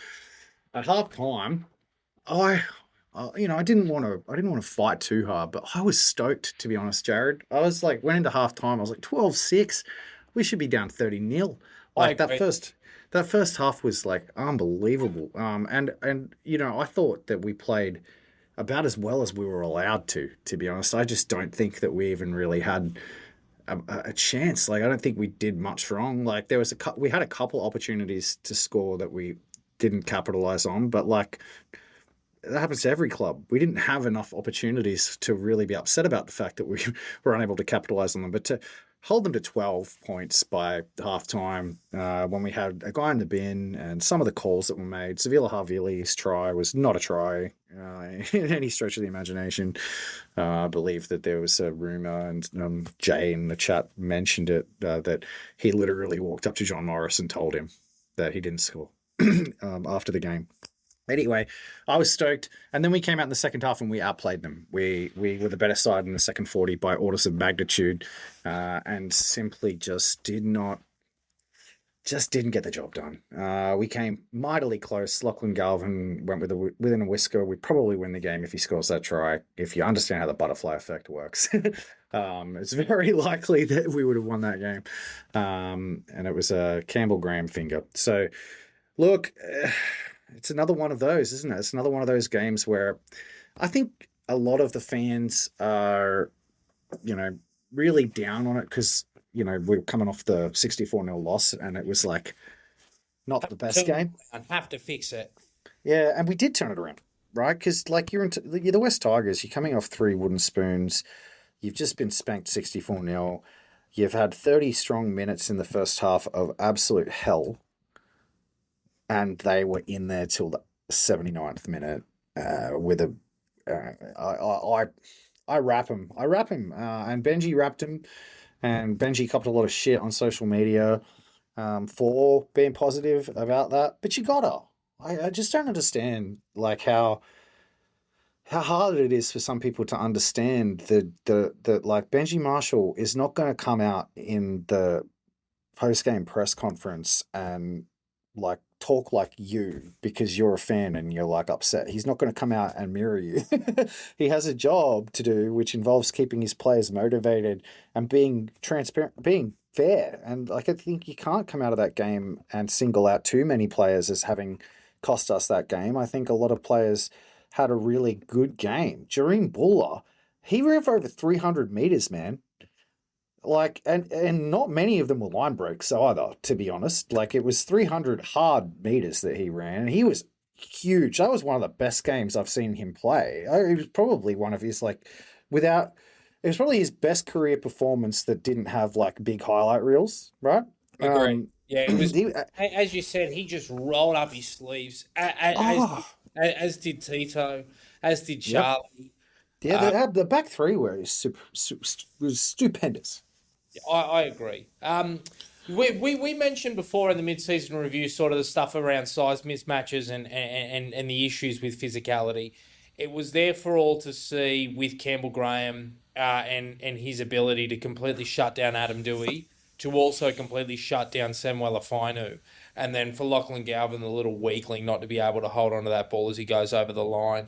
I I didn't want to fight too hard, but I was stoked, to be honest, Jared. I was like, went into half time, I was like 12-6. We should be down 30-0. I Like agree. that first half was like unbelievable. And I thought that we played about as well as we were allowed to be honest. I just don't think that we even really had a chance. Like I don't think we did much wrong. Like we had a couple opportunities to score that we didn't capitalize on, but like that happens to every club. We didn't have enough opportunities to really be upset about the fact that we were unable to capitalize on them. But hold them to 12 points by halftime when we had a guy in the bin and some of the calls that were made. Sevilla Havili's try was not a try in any stretch of the imagination. I believe that there was a rumor, and Jay in the chat mentioned it, that he literally walked up to John Morris and told him that he didn't score after the game. Anyway, I was stoked, and then we came out in the second half and we outplayed them. We were the better side in the second 40 by orders of magnitude, and simply just didn't get the job done. We came mightily close. Lachlan Galvin went within a whisker. We probably win the game if he scores that try. If you understand how the butterfly effect works, it's very likely that we would have won that game. And it was a Campbell Graham finger. So, look, it's another one of those, isn't it? It's another one of those games where I think a lot of the fans are, really down on it because, we were coming off the 64-0 loss and it was like not the best game. I have to fix it. Yeah, and we did turn it around, right? Because like you're the West Tigers, you're coming off 3 wooden spoons. You've just been spanked 64-0. You've had 30 strong minutes in the first half of absolute hell, and they were in there till the 79th minute with a. I wrap him. And Benji wrapped him, and Benji copped a lot of shit on social media for being positive about that. But you gotta. I just don't understand like how hard it is for some people to understand that like Benji Marshall is not going to come out in the post game press conference and like talk like you because you're a fan and you're like upset. He's not going to come out and mirror you. He has a job to do which involves keeping his players motivated and being transparent, being fair. And like I think you can't come out of that game and single out too many players as having cost us that game. I think a lot of players had a really good game. Jareen Buller, he ran for over 300 meters, man. Like, and not many of them were line breaks either, to be honest. Like, it was 300 hard meters that he ran, and he was huge. That was one of the best games I've seen him play. It was probably one of his, like, it was probably his best career performance that didn't have, like, big highlight reels, right? Agree. Yeah, it was, as you said, he just rolled up his sleeves, as did Tito, as did Charlie. Yep. Yeah, the back three was stupendous. I agree. We mentioned before in the mid-season review sort of the stuff around size mismatches and the issues with physicality. It was there for all to see with Campbell Graham and his ability to completely shut down Adam Dewey, to also completely shut down Samuel Afainu, and then for Lachlan Galvin, the little weakling, not to be able to hold on to that ball as he goes over the line.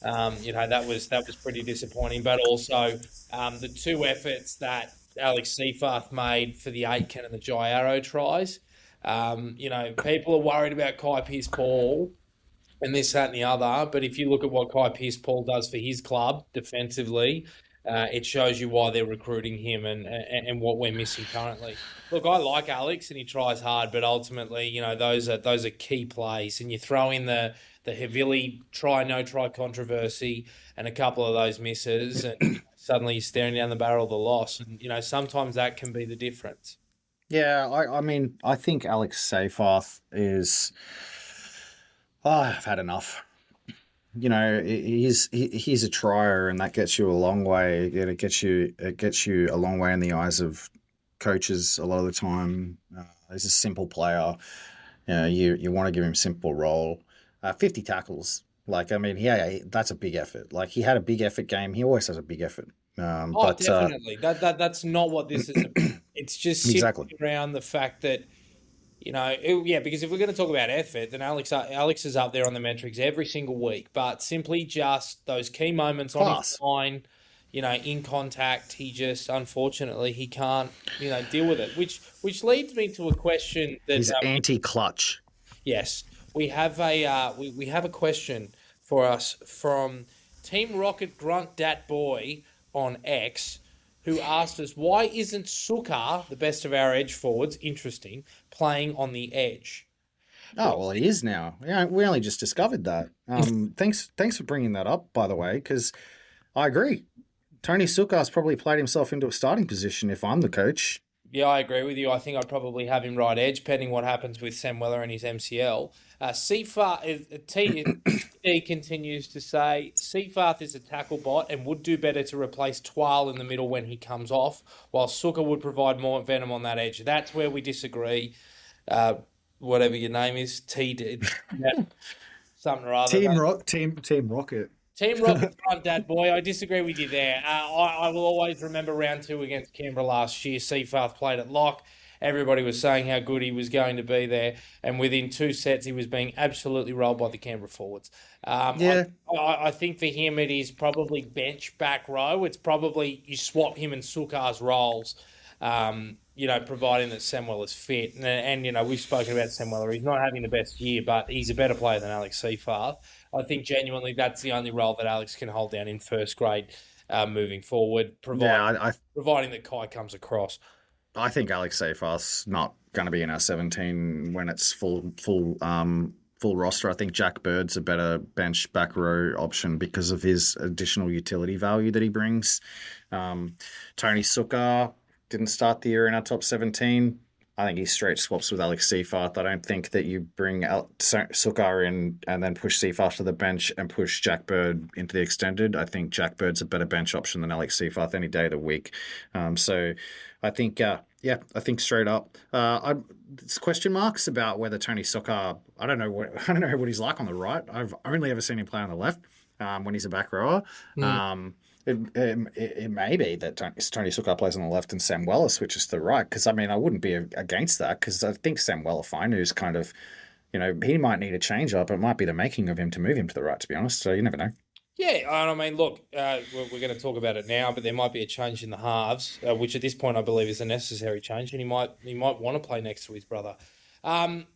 That was pretty disappointing. But also the 2 efforts that Alex Seyfarth made for the Aitken and the Jai Arrow tries. People are worried about Kai Pearce-Paul and this, that, and the other. But if you look at what Kai Pearce-Paul does for his club defensively, it shows you why they're recruiting him and what we're missing currently. Look, I like Alex and he tries hard, but ultimately, those are key plays. And you throw in the Havili no try controversy and a couple of those misses, and suddenly you're staring down the barrel of the loss. And sometimes that can be the difference. Yeah, I mean, I think Alex Seyfarth is. Oh, I've had enough. He's a trier, and that gets you a long way. It gets you a long way in the eyes of coaches a lot of the time. He's a simple player. You want to give him simple role. 50 tackles. Like, I mean, yeah, that's a big effort. Like, he had a big effort game. He always has a big effort. Definitely. That's not what this is about. It's just exactly around the fact that, because if we're going to talk about effort, then Alex is up there on the metrics every single week. But simply just those key moments on his line, in contact, he just, unfortunately, he can't, deal with it. Which leads me to a question that he's anti-clutch. Yes, we have a we have a question for us from Team Rocket Grunt Dat Boy on X, who asked us, why isn't Sukar, the best of our edge forwards, interesting, playing on the edge? Oh, well, he is now. Yeah, we only just discovered that. Thanks for bringing that up, by the way, because I agree. Tony Sukar's probably played himself into a starting position if I'm the coach. Yeah, I agree with you. I think I'd probably have him right edge, pending what happens with Sam Weller and his MCL. T continues to say Seafarth is a tackle bot and would do better to replace Twal in the middle when he comes off, while Suka would provide more venom on that edge. That's where we disagree. Whatever your name is, something or other. Team Rocket. Team Rocket front, Dad boy. I disagree with you there. I will always remember round 2 against Canberra last year. Seafarth played at lock. Everybody was saying how good he was going to be there, and within 2 sets, he was being absolutely rolled by the Canberra forwards. Yeah. I think for him, it is probably bench back row. It's probably you swap him and Sukar's roles. Providing that Samuel is fit. And we've spoken about Samuel. He's not having the best year, but he's a better player than Alex Seafarth. I think genuinely that's the only role that Alex can hold down in first grade moving forward, providing that Kai comes across. I think Alex Seyfarth's not going to be in our 17 when it's full roster. I think Jack Bird's a better bench back row option because of his additional utility value that he brings. Tony Suka didn't start the year in our top 17. I think he straight swaps with Alex Seyfarth. I don't think that you bring Suka in and then push Seyfarth to the bench and push Jack Bird into the extended. I think Jack Bird's a better bench option than Alex Seyfarth any day of the week. So I think, I think straight up. There's question marks about whether Tony Suka. I don't know what he's like on the right. I've only ever seen him play on the left when he's a back rower. It may be that Tony Suka plays on the left and Sam Weller switches to the right. Because, I wouldn't be against that because I think Sam Weller who's kind of, he might need a change up. It might be the making of him to move him to the right, to be honest. So you never know. Yeah, look, we're going to talk about it now, but there might be a change in the halves, which at this point I believe is a necessary change, and he might want to play next to his brother.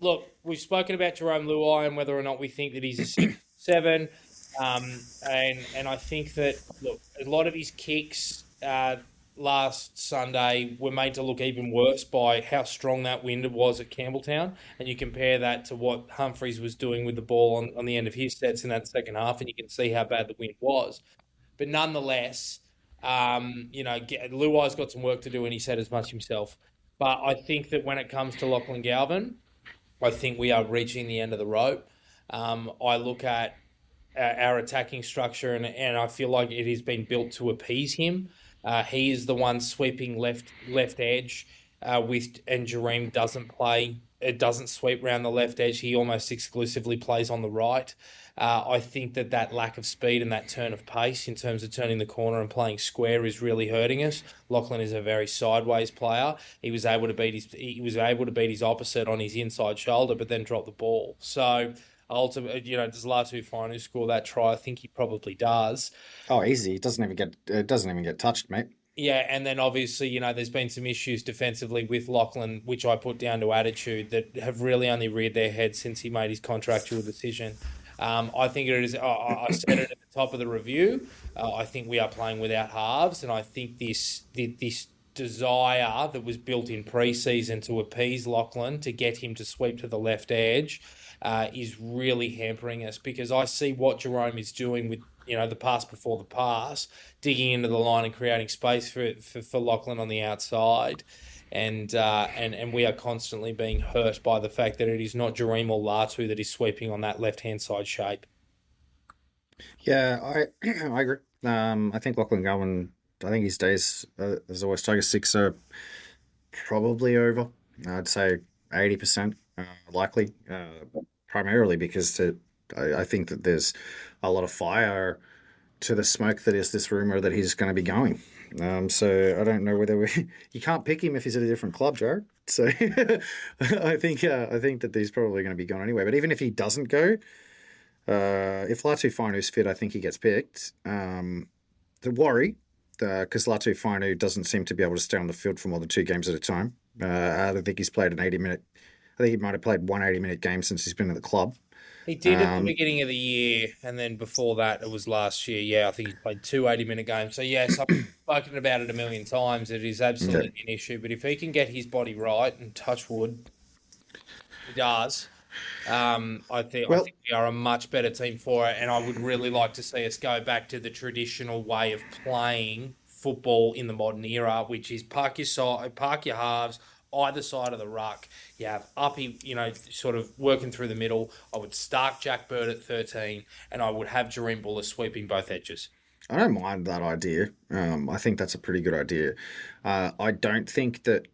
Look, we've spoken about Jerome Luai and whether or not we think that he's a 6-7. And I think that, look, a lot of his kicks last Sunday were made to look even worse by how strong that wind was at Campbelltown. And you compare that to what Humphreys was doing with the ball on the end of his sets in that second half, and you can see how bad the wind was. But nonetheless, Luai's got some work to do, and he said as much himself. But I think that when it comes to Lachlan Galvin, I think we are reaching the end of the rope. I look at our attacking structure, and I feel like it has been built to appease him. He is the one sweeping left edge, and Jerome doesn't play. It doesn't sweep around the left edge. He almost exclusively plays on the right. I think that lack of speed and that turn of pace in terms of turning the corner and playing square is really hurting us. Lachlan is a very sideways player. He was able to beat his opposite on his inside shoulder, but then drop the ball. So ultimately, does Latu Fainu score that try? I think he probably does. Oh, easy. It doesn't even get touched, mate. Yeah, and then obviously, there's been some issues defensively with Lachlan, which I put down to attitude, that have really only reared their head since he made his contractual decision. I think it is. I said it at the top of the review. I think we are playing without halves, and I think this desire that was built in pre-season to appease Lachlan to get him to sweep to the left edge is really hampering us, because I see what Jerome is doing with the pass before the pass, digging into the line and creating space for Lachlan on the outside. And we are constantly being hurt by the fact that it is not Jerome or Latu that is sweeping on that left-hand side shape. Yeah, I agree. I think Lachlan Gowan, I think his days as a West Tigers 6 are probably over. I'd say 80% likely, primarily because I think that there's a lot of fire to the smoke that is this rumor that he's going to be going. So I don't know whether you can't pick him if he's at a different club, Jared. So I think that he's probably going to be gone anyway. But even if he doesn't go, if Latu Fainu's fit, I think he gets picked. The worry, because Latu Fainu doesn't seem to be able to stay on the field for more than 2 games at a time. I don't think he's played an 80-minute. I think he might have played one 80-minute game since he's been at the club. He did at the beginning of the year, and then before that, it was last year. Yeah, I think he played 2 80-minute games. So, yes, I've spoken about it a million times. It is absolutely an issue. But if he can get his body right, and touch wood, he does, I Well, think we are a much better team for it, and I would really like to see us go back to the traditional way of playing football in the modern era, which is park your halves either side of the ruck. You have Uppy, sort of working through the middle. I would start Jack Bird at 13, and I would have Jareem Buller sweeping both edges. I don't mind that idea. I think that's a pretty good idea. I don't think that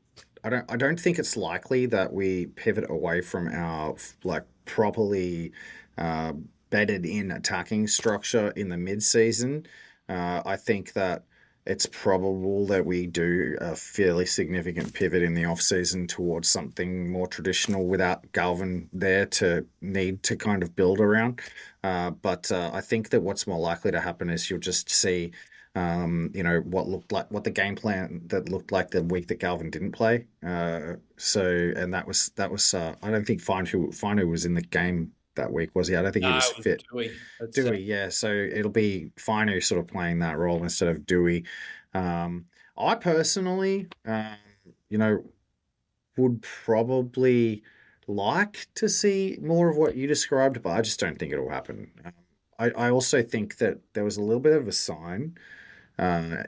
I don't think it's likely that we pivot away from our like properly uh, bedded in attacking structure in the mid season. I think that it's probable that we do a fairly significant pivot in the off season towards something more traditional without Galvin there to need to kind of build around. But I think that what's more likely to happen is you'll just see, what the game plan that looked like the week that Galvin didn't play. And that was. I don't think Finu was in the game that week, was he? I don't think he No, was it was fit. Dewey. Dewey, yeah. So it'll be Finu sort of playing that role instead of Dewey. I personally, you know, would probably like to see more of what you described, but I just don't think it'll happen. I also think that there was a little bit of a sign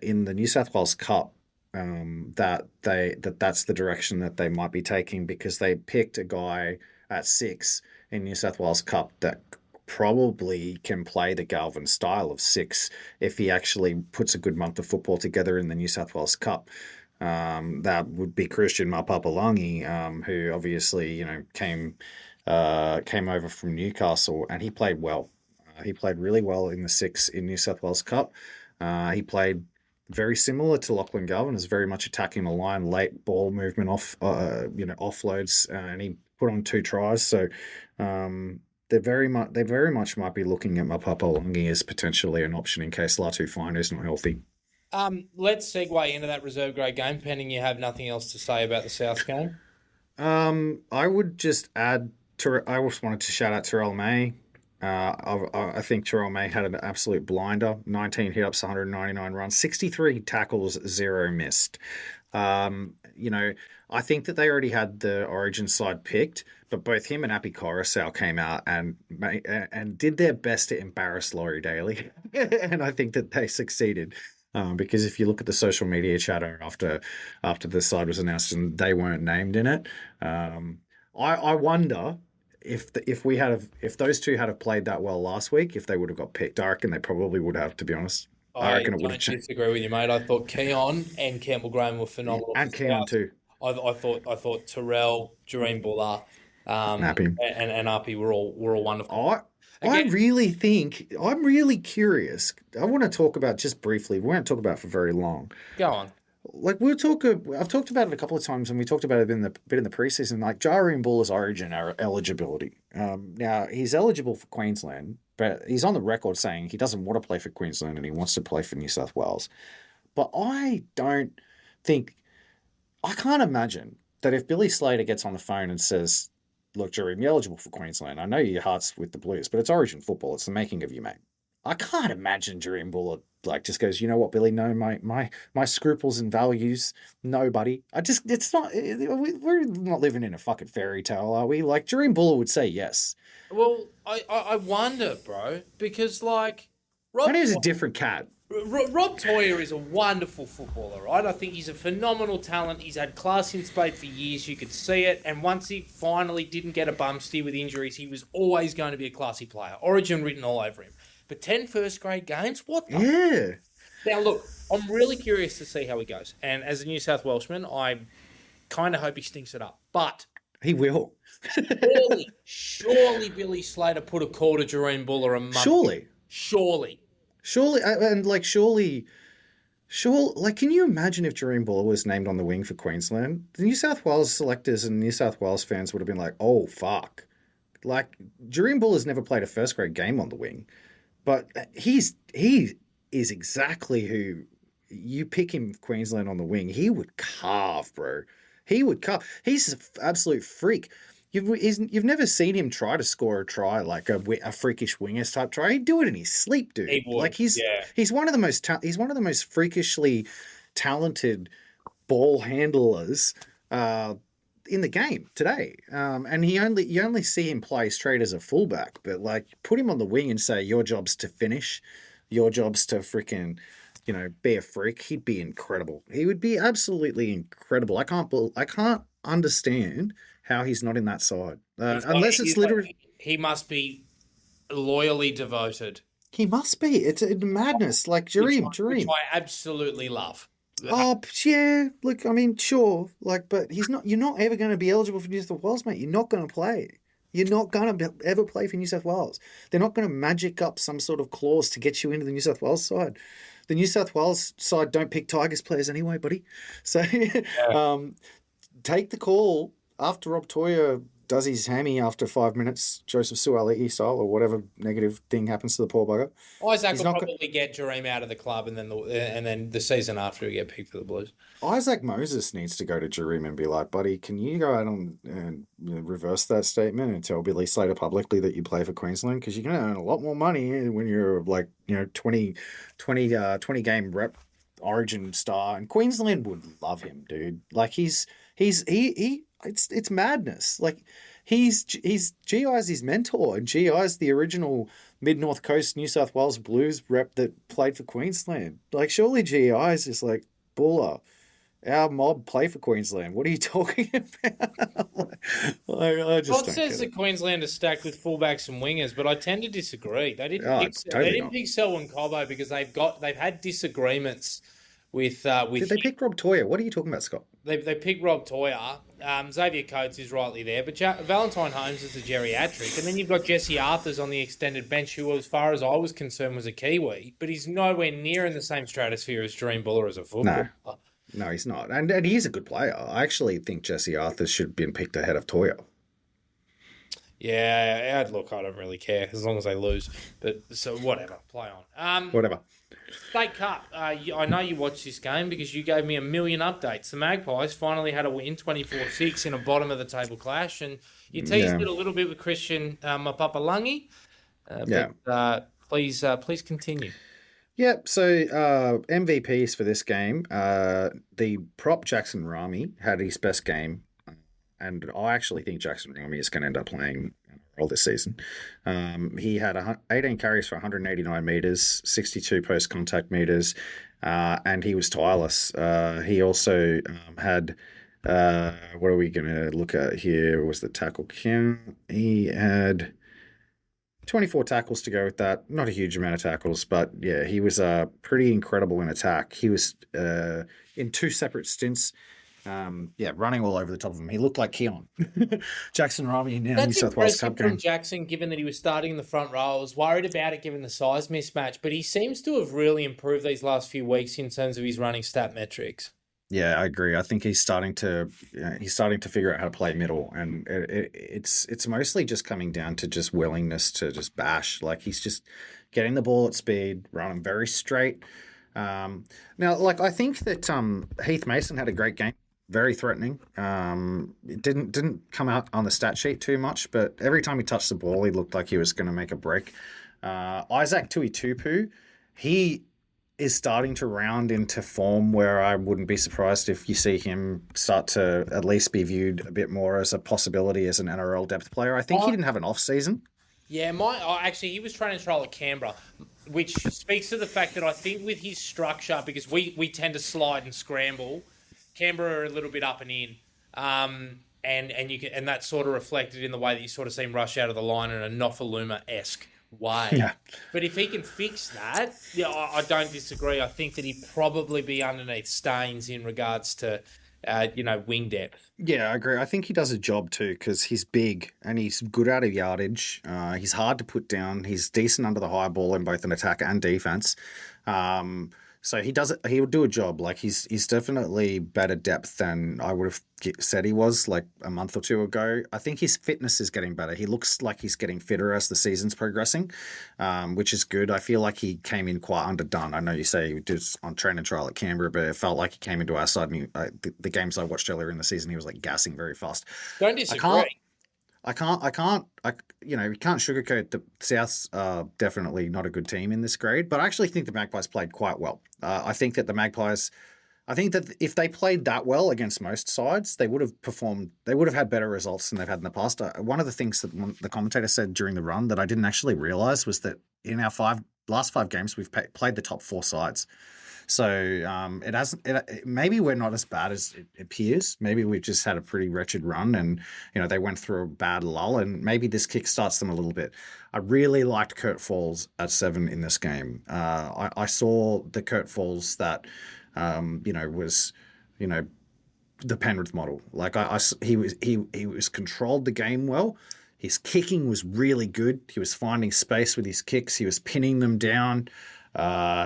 in the New South Wales Cup that's the direction that they might be taking because they picked a guy at 6 in New South Wales Cup that probably can play the Galvin style of 6 if he actually puts a good month of football together in the New South Wales Cup. That would be Christian Mapapalangi, who obviously came over from Newcastle and he played well. He played really well in the 6 in New South Wales Cup. He played very similar to Lachlan Galvin, is very much attacking the line, late ball movement offloads, and he put on 2 tries. So they very much might be looking at Mapapalangi as potentially an option in case Latu Fine is not healthy. Let's segue into that reserve grade game, pending you have nothing else to say about the South game. I would just add. I just wanted to shout out Terrell May. I think Terrell May had an absolute blinder. 19 hit ups, 199 runs, 63 tackles, 0 missed. I think that they already had the Origin side picked, but both him and Api Coruscant came out and did their best to embarrass Laurie Daly, and I think that they succeeded. Because if you look at the social media chatter after the side was announced and they weren't named in it, I wonder if those two had have played that well last week, if they would have got picked. I reckon they probably would have, to be honest. I I reckon it would have don't changed. disagree with you, mate. I thought Keon and Campbell Graham were phenomenal for And Keon South. too. I thought Terrell, Jareem Buller, Nappy. and Api were all wonderful. I Again, really think I'm really curious. I want to talk about just briefly. We won't talk about it for very long. go on. Like we'll talk. I've talked about it a couple of times, and we talked about it in the bit in the preseason. Like Jarian Buller's Origin eligibility. Now he's eligible for Queensland, but he's on the record saying he doesn't want to play for Queensland and he wants to play for New South Wales. But I don't think I can't imagine that if Billy Slater gets on the phone and says, "Look, Jarian, you're eligible for Queensland. I know your heart's with the Blues, but it's Origin football. It's the making of you, mate." I can't imagine Jarian Buller like just goes, "You know what, Billy? No, my scruples and values, no, buddy. It's not. We're not living in a fucking fairy tale, are we? Like Jarian Buller would say yes. Well, I wonder, bro, because like And Rob he's a different cat. Rob Toyer is a wonderful footballer, right? I think he's a phenomenal talent. He's had class in spade for years. You could see it. And once he finally didn't get a bum steer with injuries, he was always going to be a classy player. Origin written all over him. But 10 first grade games? What the? Yeah. Now, look, I'm really curious to see how he goes. And as a New South Welshman, I kind of hope he stinks it up. But He will. surely Billy Slater put a call to Jareem Buller a month. Surely. Surely. And like surely, like, can you imagine if Jarian Buller was named on the wing for Queensland? The New South Wales selectors and New South Wales fans would have been like, "Oh fuck!" Like Jarian Buller's never played a first grade game on the wing, but he is exactly who you pick him Queensland on the wing. He would carve, bro. He would carve. He's an absolute freak. You've never seen him try to score a try like a freakish wingers type try. He'd do it in his sleep, dude. He would, Like yeah. he's one of the most freakishly talented ball handlers in the game today. And you only see him play straight as a fullback, but like put him on the wing and say your job's to finish, your job's to freaking, be a freak. He'd be incredible. He would be absolutely incredible. I can't understand how he's not in that side, unless it's literally. He must be loyally devoted. He must be. It's a madness. Like Which I absolutely love. Oh yeah, look, I mean, sure, like, but he's not. You're not ever going to be eligible for New South Wales, mate. You're not going to play. You're not going to ever play for New South Wales. They're not going to magic up some sort of clause to get you into the New South Wales side. The New South Wales side don't pick Tigers players anyway, buddy. So, take the call after Rob Toya does his hammy after 5 minutes, Joseph Suaalii style, or whatever negative thing happens to the poor bugger. Isaac will probably get Jareem out of the club, and then the season after he get picked for the Blues. Isaac Moses needs to go to Jareem and be like, buddy, can you go out and reverse that statement and tell Billy Slater publicly that you play for Queensland? Because you're going to earn a lot more money when you're like, 20 game rep Origin star, and Queensland would love him, dude. Like it's madness. Like he's GI's his mentor, and GI's the original Mid-North Coast New South Wales Blues rep that played for Queensland. Like surely GI's just like, Buller, our mob play for Queensland. What are you talking about? I just God says that Queensland is stacked with fullbacks and wingers, but I tend to disagree. They didn't pick Selwyn Cobbo because they've had disagreements with. Did they pick Rob Toya? What are you talking about, Scott? They picked Rob Toya. Xavier Coates is rightly there, but Valentine Holmes is a geriatric, and then you've got Jesse Arthurs on the extended bench, who, as far as I was concerned, was a Kiwi, but he's nowhere near in the same stratosphere as Dream Buller as a footballer. No, he's not, and he's a good player. I actually think Jesse Arthurs should have been picked ahead of Toya. Yeah, look, I don't really care as long as they lose. But so whatever, play on. Whatever. State Cup. I know you watched this game because you gave me a million updates. The Magpies finally had a win, 24-6 in a bottom of the table clash, and you teased it a little bit with Christian Mapapalangi. Please continue. Yeah, so MVPs for this game. The prop Jackson Rami had his best game, and I actually think Jackson Rami is going to end up playing all this season. He had 18 carries for 189 metres, 62 post-contact metres, and he was tireless. He also had, what are we going to look at here? Was the tackle count? He had 24 tackles to go with that. Not a huge amount of tackles, but yeah, he was pretty incredible in attack. He was in two separate stints. Running all over the top of him. He looked like Keon. Jackson Rami in New South Wales Cup game. Jackson, given that he was starting in the front row, I was worried about it given the size mismatch, but he seems to have really improved these last few weeks in terms of his running stat metrics. Yeah, I agree. I think he's starting to figure out how to play middle, and it's mostly just coming down to just willingness to just bash. Like he's just getting the ball at speed, running very straight. Now, like I think that Heath Mason had a great game. Very threatening. It didn't come out on the stat sheet too much, but every time he touched the ball, he looked like he was going to make a break. Isaac Tuitupu, he is starting to round into form where I wouldn't be surprised if you see him start to at least be viewed a bit more as a possibility as an NRL depth player. I think he didn't have an off season. Yeah, actually, he was training trial at Canberra, which speaks to the fact that I think with his structure, because we tend to slide and scramble, Canberra are a little bit up and in, and that's sort of reflected in the way that you sort of see him rush out of the line in a Nofaluma-esque way. Yeah. But if he can fix that, I don't disagree. I think that he'd probably be underneath Staines in regards to, wing depth. Yeah, I agree. I think he does a job too because he's big and he's good out of yardage. He's hard to put down. He's decent under the high ball in both an attack and defense. So he does it. He will do a job. Like he's definitely better depth than I would have said he was like a month or two ago. I think his fitness is getting better. He looks like he's getting fitter as the season's progressing, which is good. I feel like he came in quite underdone. I know you say he did on training trial at Canberra, but it felt like he came into our side. And the games I watched earlier in the season, he was like gassing very fast. Don't disagree. You can't sugarcoat the South's definitely not a good team in this grade, but I actually think the Magpies played quite well. I think that the Magpies I think that if they played that well against most sides, they would have performed. They would have had better results than they've had in the past. One of the things that the commentator said during the run that I didn't actually realize was that in our last five games, we've played the top four sides. So it hasn't. Maybe we're not as bad as it appears. Maybe we've just had a pretty wretched run, and they went through a bad lull, and maybe this kickstarts them a little bit. I really liked Kurt Falls at 7 in this game. I saw the Kurt Falls that was the Penrith model. Like he was controlled the game well. His kicking was really good. He was finding space with his kicks. He was pinning them down.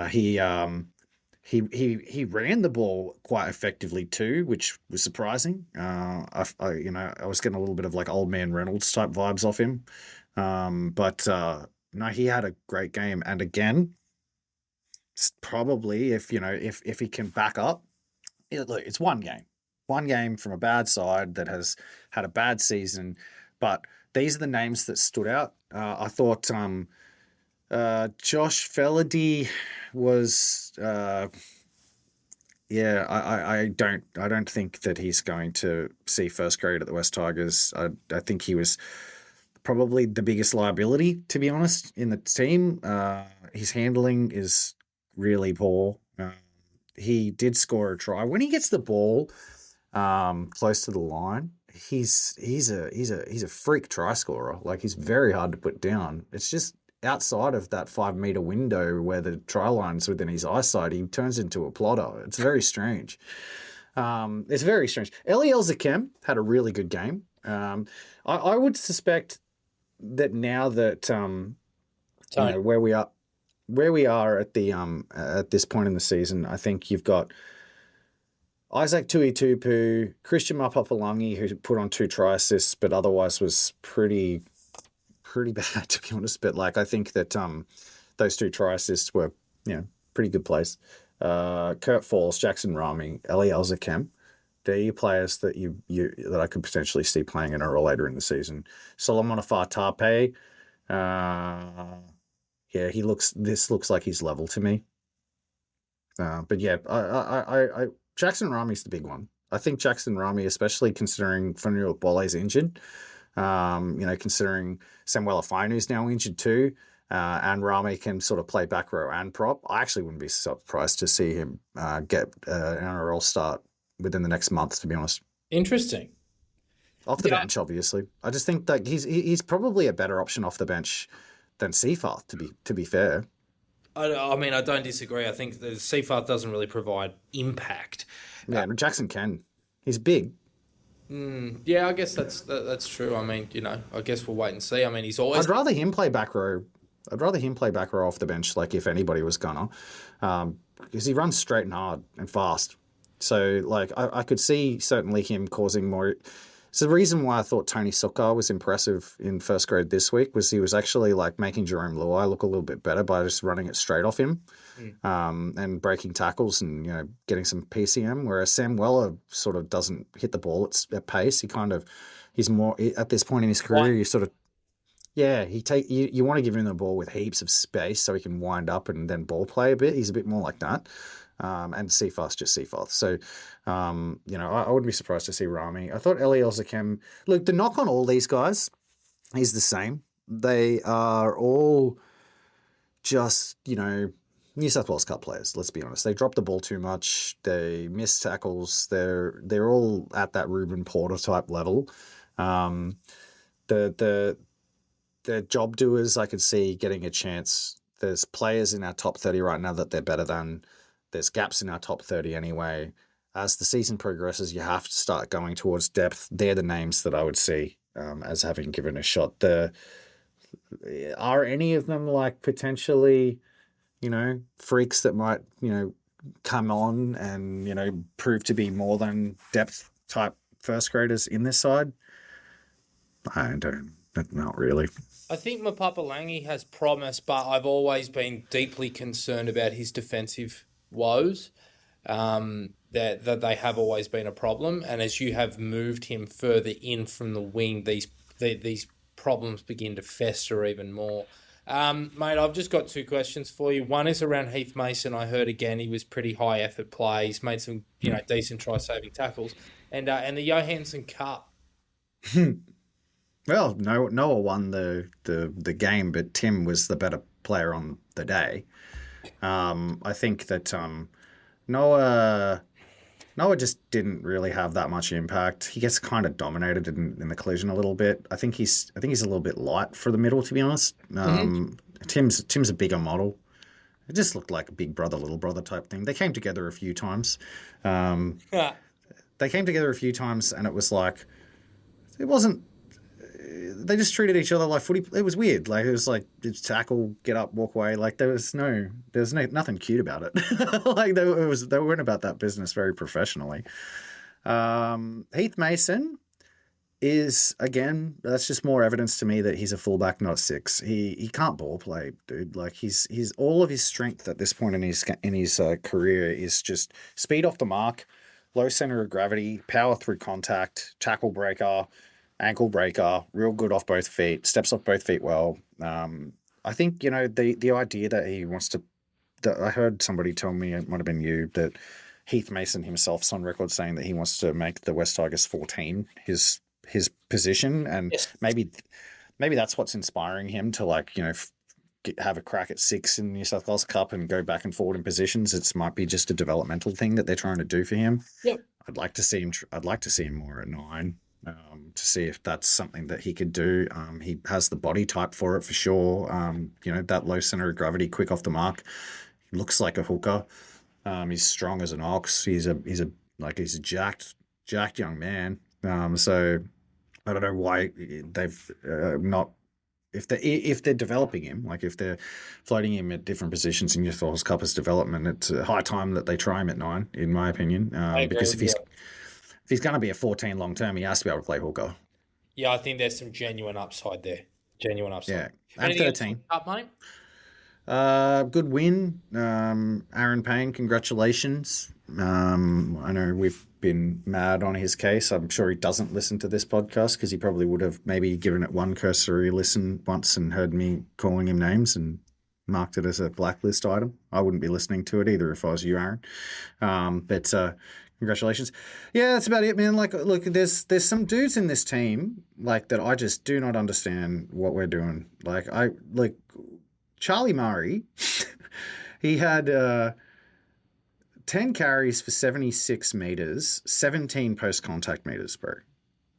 He ran the ball quite effectively too, which was surprising. I was getting a little bit of like old man Reynolds type vibes off him. But no, he had a great game. And again, probably if he can back up, look, it's one game from a bad side that has had a bad season, but these are the names that stood out. I thought Josh Felady was yeah, I don't think that he's going to see first grade at the West Tigers. I think he was probably the biggest liability, to be honest, in the team. His handling is really poor. He did score a try when he gets the ball close to the line. He's a freak try scorer. Like, he's very hard to put down. It's just outside of that 5 meter window where the try line's within his eyesight, he turns into a plotter. It's very strange. It's very strange. Eliel Zakem had a really good game. I would suspect that now that where we are at the at this point in the season, I think you've got Isaac Tuitupu, Christian Mapapalangi, who put on 2 try assists, but otherwise was pretty bad, to be honest. But like, I think that those 2 try assists were pretty good plays. Kurt Falls, Jackson Rami, Eliel Zakem. They're your players that that I could potentially see playing in or later in the season. Solomon Afar-Tape, yeah, this looks like he's level to me. But yeah, I Jackson Rami's the big one. I think Jackson Rami, especially considering Funua Bole's injured, considering Samuel Afainu's now injured too, and Rami can sort of play back row and prop. I actually wouldn't be surprised to see him get an NRL start within the next month, to be honest. Interesting. Off the bench, obviously. I just think that he's probably a better option off the bench than Seafarth, to be fair. I mean, I don't disagree. I think the Seafarth doesn't really provide impact. Yeah, Jackson can. He's big. Yeah, I guess that's true. I mean, I guess we'll wait and see. I mean, he's always. I'd rather him play back row off the bench, like if anybody was gonna, because he runs straight and hard and fast. So like I could see certainly him causing more. It's the reason why I thought Tony Sukar was impressive in first grade this week, was he was actually like making Jerome Luai look a little bit better by just running it straight off him, and breaking tackles and getting some PCM. Whereas Sam Weller sort of doesn't hit the ball at pace. He's more at this point in his career. You sort of you want to give him the ball with heaps of space so he can wind up and then ball play a bit. He's a bit more like that. And Seafarth's just Seafarth. So, I wouldn't be surprised to see Rami. I thought Eliel Zakem. Look, the knock on all these guys is the same. They are all just, New South Wales Cup players. Let's be honest. They drop the ball too much. They miss tackles. They're all at that Ruben Porter type level. The job doers, I could see getting a chance. There's players in our top 30 right now that they're better than. There's gaps in our top 30 anyway. As the season progresses, you have to start going towards depth. They're the names that I would see as having given a shot. Are any of them like potentially, freaks that might, come on and, prove to be more than depth type first graders in this side? Not really. I think Mapapalangi has promise, but I've always been deeply concerned about his defensive woes, that they have always been a problem. And as you have moved him further in from the wing, these problems begin to fester even more. Mate, I've just got two questions for you. One is around Heath Mason. I heard again he was pretty high effort play. He's made some, decent try saving tackles, and the Johansson Cup. Well, no, Noah won the game, but Tim was the better player on the day. I think that Noah Noah just didn't really have that much impact. He gets kind of dominated in the collision a little bit. I think he's a little bit light for the middle, to be honest. Mm-hmm. Tim's a bigger model. It just looked like a big brother, little brother type thing. They came together a few times. Um, Yeah. they came together a few times, and it was like it wasn't. They just treated each other like footy. It was weird. Like it was like it's tackle, get up, walk away. Like nothing cute about it. Like they weren't about that business very professionally. Heath Mason is again. That's just more evidence to me that he's a fullback, not a six. He can't ball play, dude. Like he's all of his strength at this point in his career is just speed off the mark, low center of gravity, power through contact, tackle breaker, ankle breaker, real good off both feet, steps off both feet well. I think the idea that he wants to. That I heard somebody tell me, it might have been you, that Heath Mason himself's on record saying that he wants to make the West Tigers 14 his position, and Yes. maybe that's what's inspiring him to have a crack at six in the New South Wales Cup and go back and forward in positions. It might be just a developmental thing that they're trying to do for him. Yep. I'd like to see him. I'd like to see him more at 9. To see if that's something that he could do. He has the body type for it for sure. That low center of gravity, quick off the mark. He looks like a hooker. He's strong as an ox. He's a jacked young man. So I don't know why they've not. If they're developing him, like if they're floating him at different positions in New South Wales Cup as development, it's a high time that they try him at 9, in my opinion. I agree Because with you. if he's going to be a 14 long term, he has to be able to play hooker. Yeah, I think there's some genuine upside there. Genuine upside. Yeah, at Anything else 13. on the Cup, mate? Good win. Aaron Payne, congratulations. I know we've been mad on his case. I'm sure he doesn't listen to this podcast because he probably would have maybe given it one cursory listen once and heard me calling him names and marked it as a blacklist item. I wouldn't be listening to it either if I was you, Aaron. But congratulations. Yeah, that's about it, man. Like, look, there's some dudes in this team like that I just do not understand what we're doing. Like Charlie Murray, he had 10 carries for 76 meters, 17 post contact meters, bro.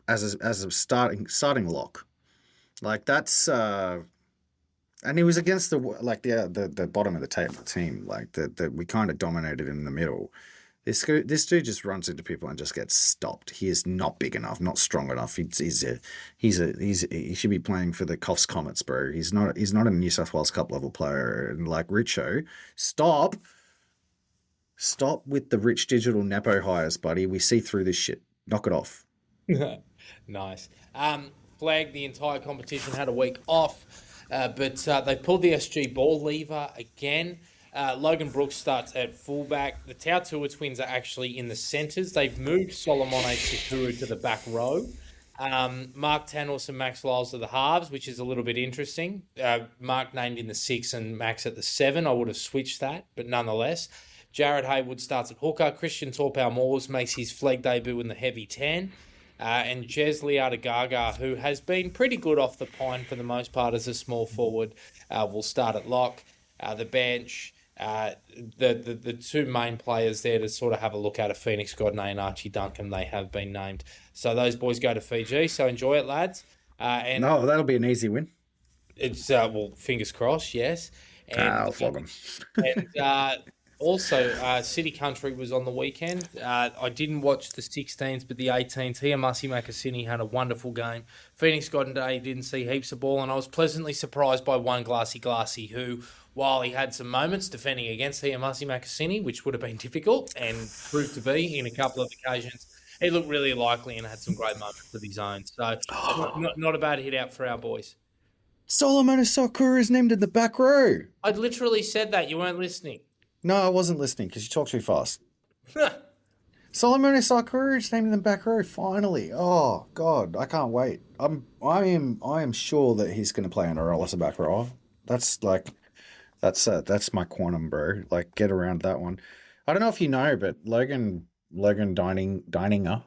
As a starting lock, like that's and he was against the bottom of the team, like that we kind of dominated in the middle. This dude just runs into people and just gets stopped. He is not big enough, not strong enough. He should be playing for the Coffs Comets, bro. He's not a New South Wales Cup level player. And like Richo, stop with the rich digital nepo hires, buddy. We see through this shit. Knock it off. Nice. Flagged the entire competition, had a week off, but they pulled the SG ball lever again. Logan Brooks starts at fullback. The Tautua twins are actually in the centres. They've moved Solomone Sakuru to the back row. Mark Tanos and Max Lyles are the halves, which is a little bit interesting. Mark named in the 6 and Max at the 7. I would have switched that, but nonetheless. Jared Haywood starts at hooker. Christian Torpau-Moores makes his flag debut in the heavy 10. And Jez Liadagaga, who has been pretty good off the pine for the most part as a small forward, will start at lock. The bench, the two main players there to sort of have a look at are Phoenix Godney and Archie Duncan. They have been named. So those boys go to Fiji. So enjoy it, lads. And No, that'll be an easy win. it's, fingers crossed, yes. And, I'll flog them. and also, City Country was on the weekend. I didn't watch the 16s, but the 18s. Hiamasi Makasini had a wonderful game. Phoenix Godney didn't see heaps of ball, and I was pleasantly surprised by one Glassy, who, while he had some moments defending against Hiamasi Makasini, which would have been difficult and proved to be in a couple of occasions, he looked really likely and had some great moments of his own. So, not a bad hit out for our boys. Solomon Sakura is named in the back row. I literally said that. You weren't listening. No, I wasn't listening because you talk too fast. Solomon Sakura is named in the back row. Finally, oh god, I can't wait. I am sure that he's going to play in a back row. That's like that's my quantum, bro. Like, get around that one. I don't know if you know, but Logan Dininger,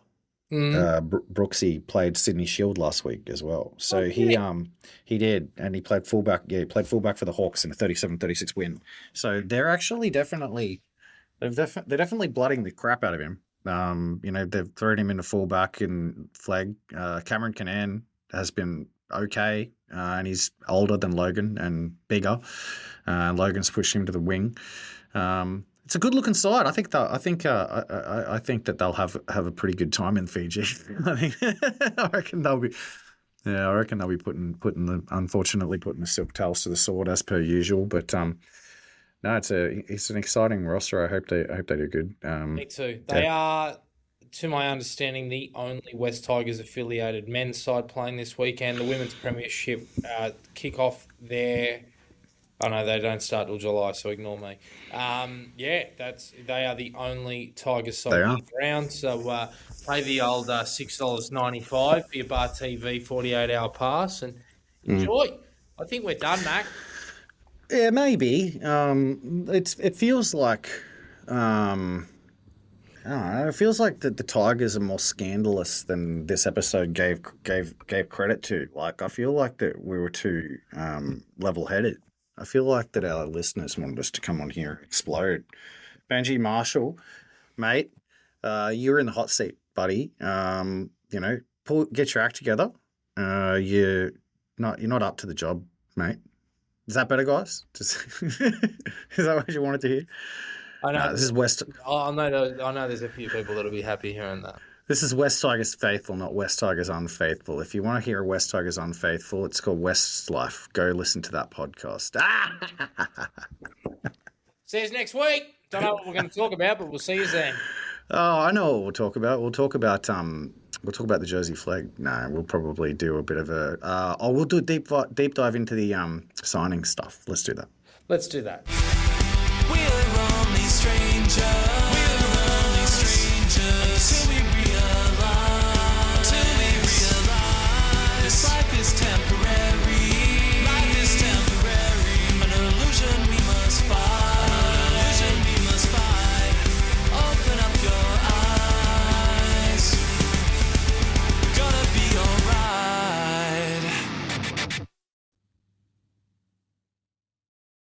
Mm. Brooksy played Sydney Shield last week as well. Oh, So did he? he did, and he played fullback. Yeah, he played fullback for the Hawks in a 37-36 win. So they're actually they're definitely blooding the crap out of him. They've thrown him into fullback and flag. Cameron Canaan has been okay, and he's older than Logan and bigger. Logan's pushed him to the wing. It's a good looking side. I think that they'll have a pretty good time in Fiji. I reckon they'll be. Yeah, I reckon they'll be unfortunately putting the silk tails to the sword as per usual. But no, it's an exciting roster. I hope they do good. Me too. They are, to my understanding, the only West Tigers affiliated men's side playing this weekend. The women's premiership kick off there. Oh no, they don't start till July, so ignore me. They are the only Tigers side They are. in the ground. So pay the old $6.95 for your Bar TV 48-hour pass and enjoy. I think we're done, Mac. Yeah, maybe. It feels like I don't know, it feels like that the Tigers are more scandalous than this episode gave credit to. Like, I feel like that we were too level headed. I feel like that our listeners wanted us to come on here and explode. Benji Marshall, mate, you're in the hot seat, buddy. Get your act together. You're not up to the job, mate. Is that better, guys? Is that what you wanted to hear? I know. This is West. I know there's a few people that'll be happy hearing that. This is West Tigers Faithful, not West Tigers Unfaithful. If you want to hear a West Tigers Unfaithful, it's called West's Life. Go listen to that podcast. See you next week. Don't know what we're going to talk about, but we'll see you then. Oh, I know what we'll talk about. We'll talk about the Jersey flag. No, we'll probably do a bit of we'll do a deep dive into the signing stuff. Let's do that. Let's do that. We're only strangers. We're only strangers. Until we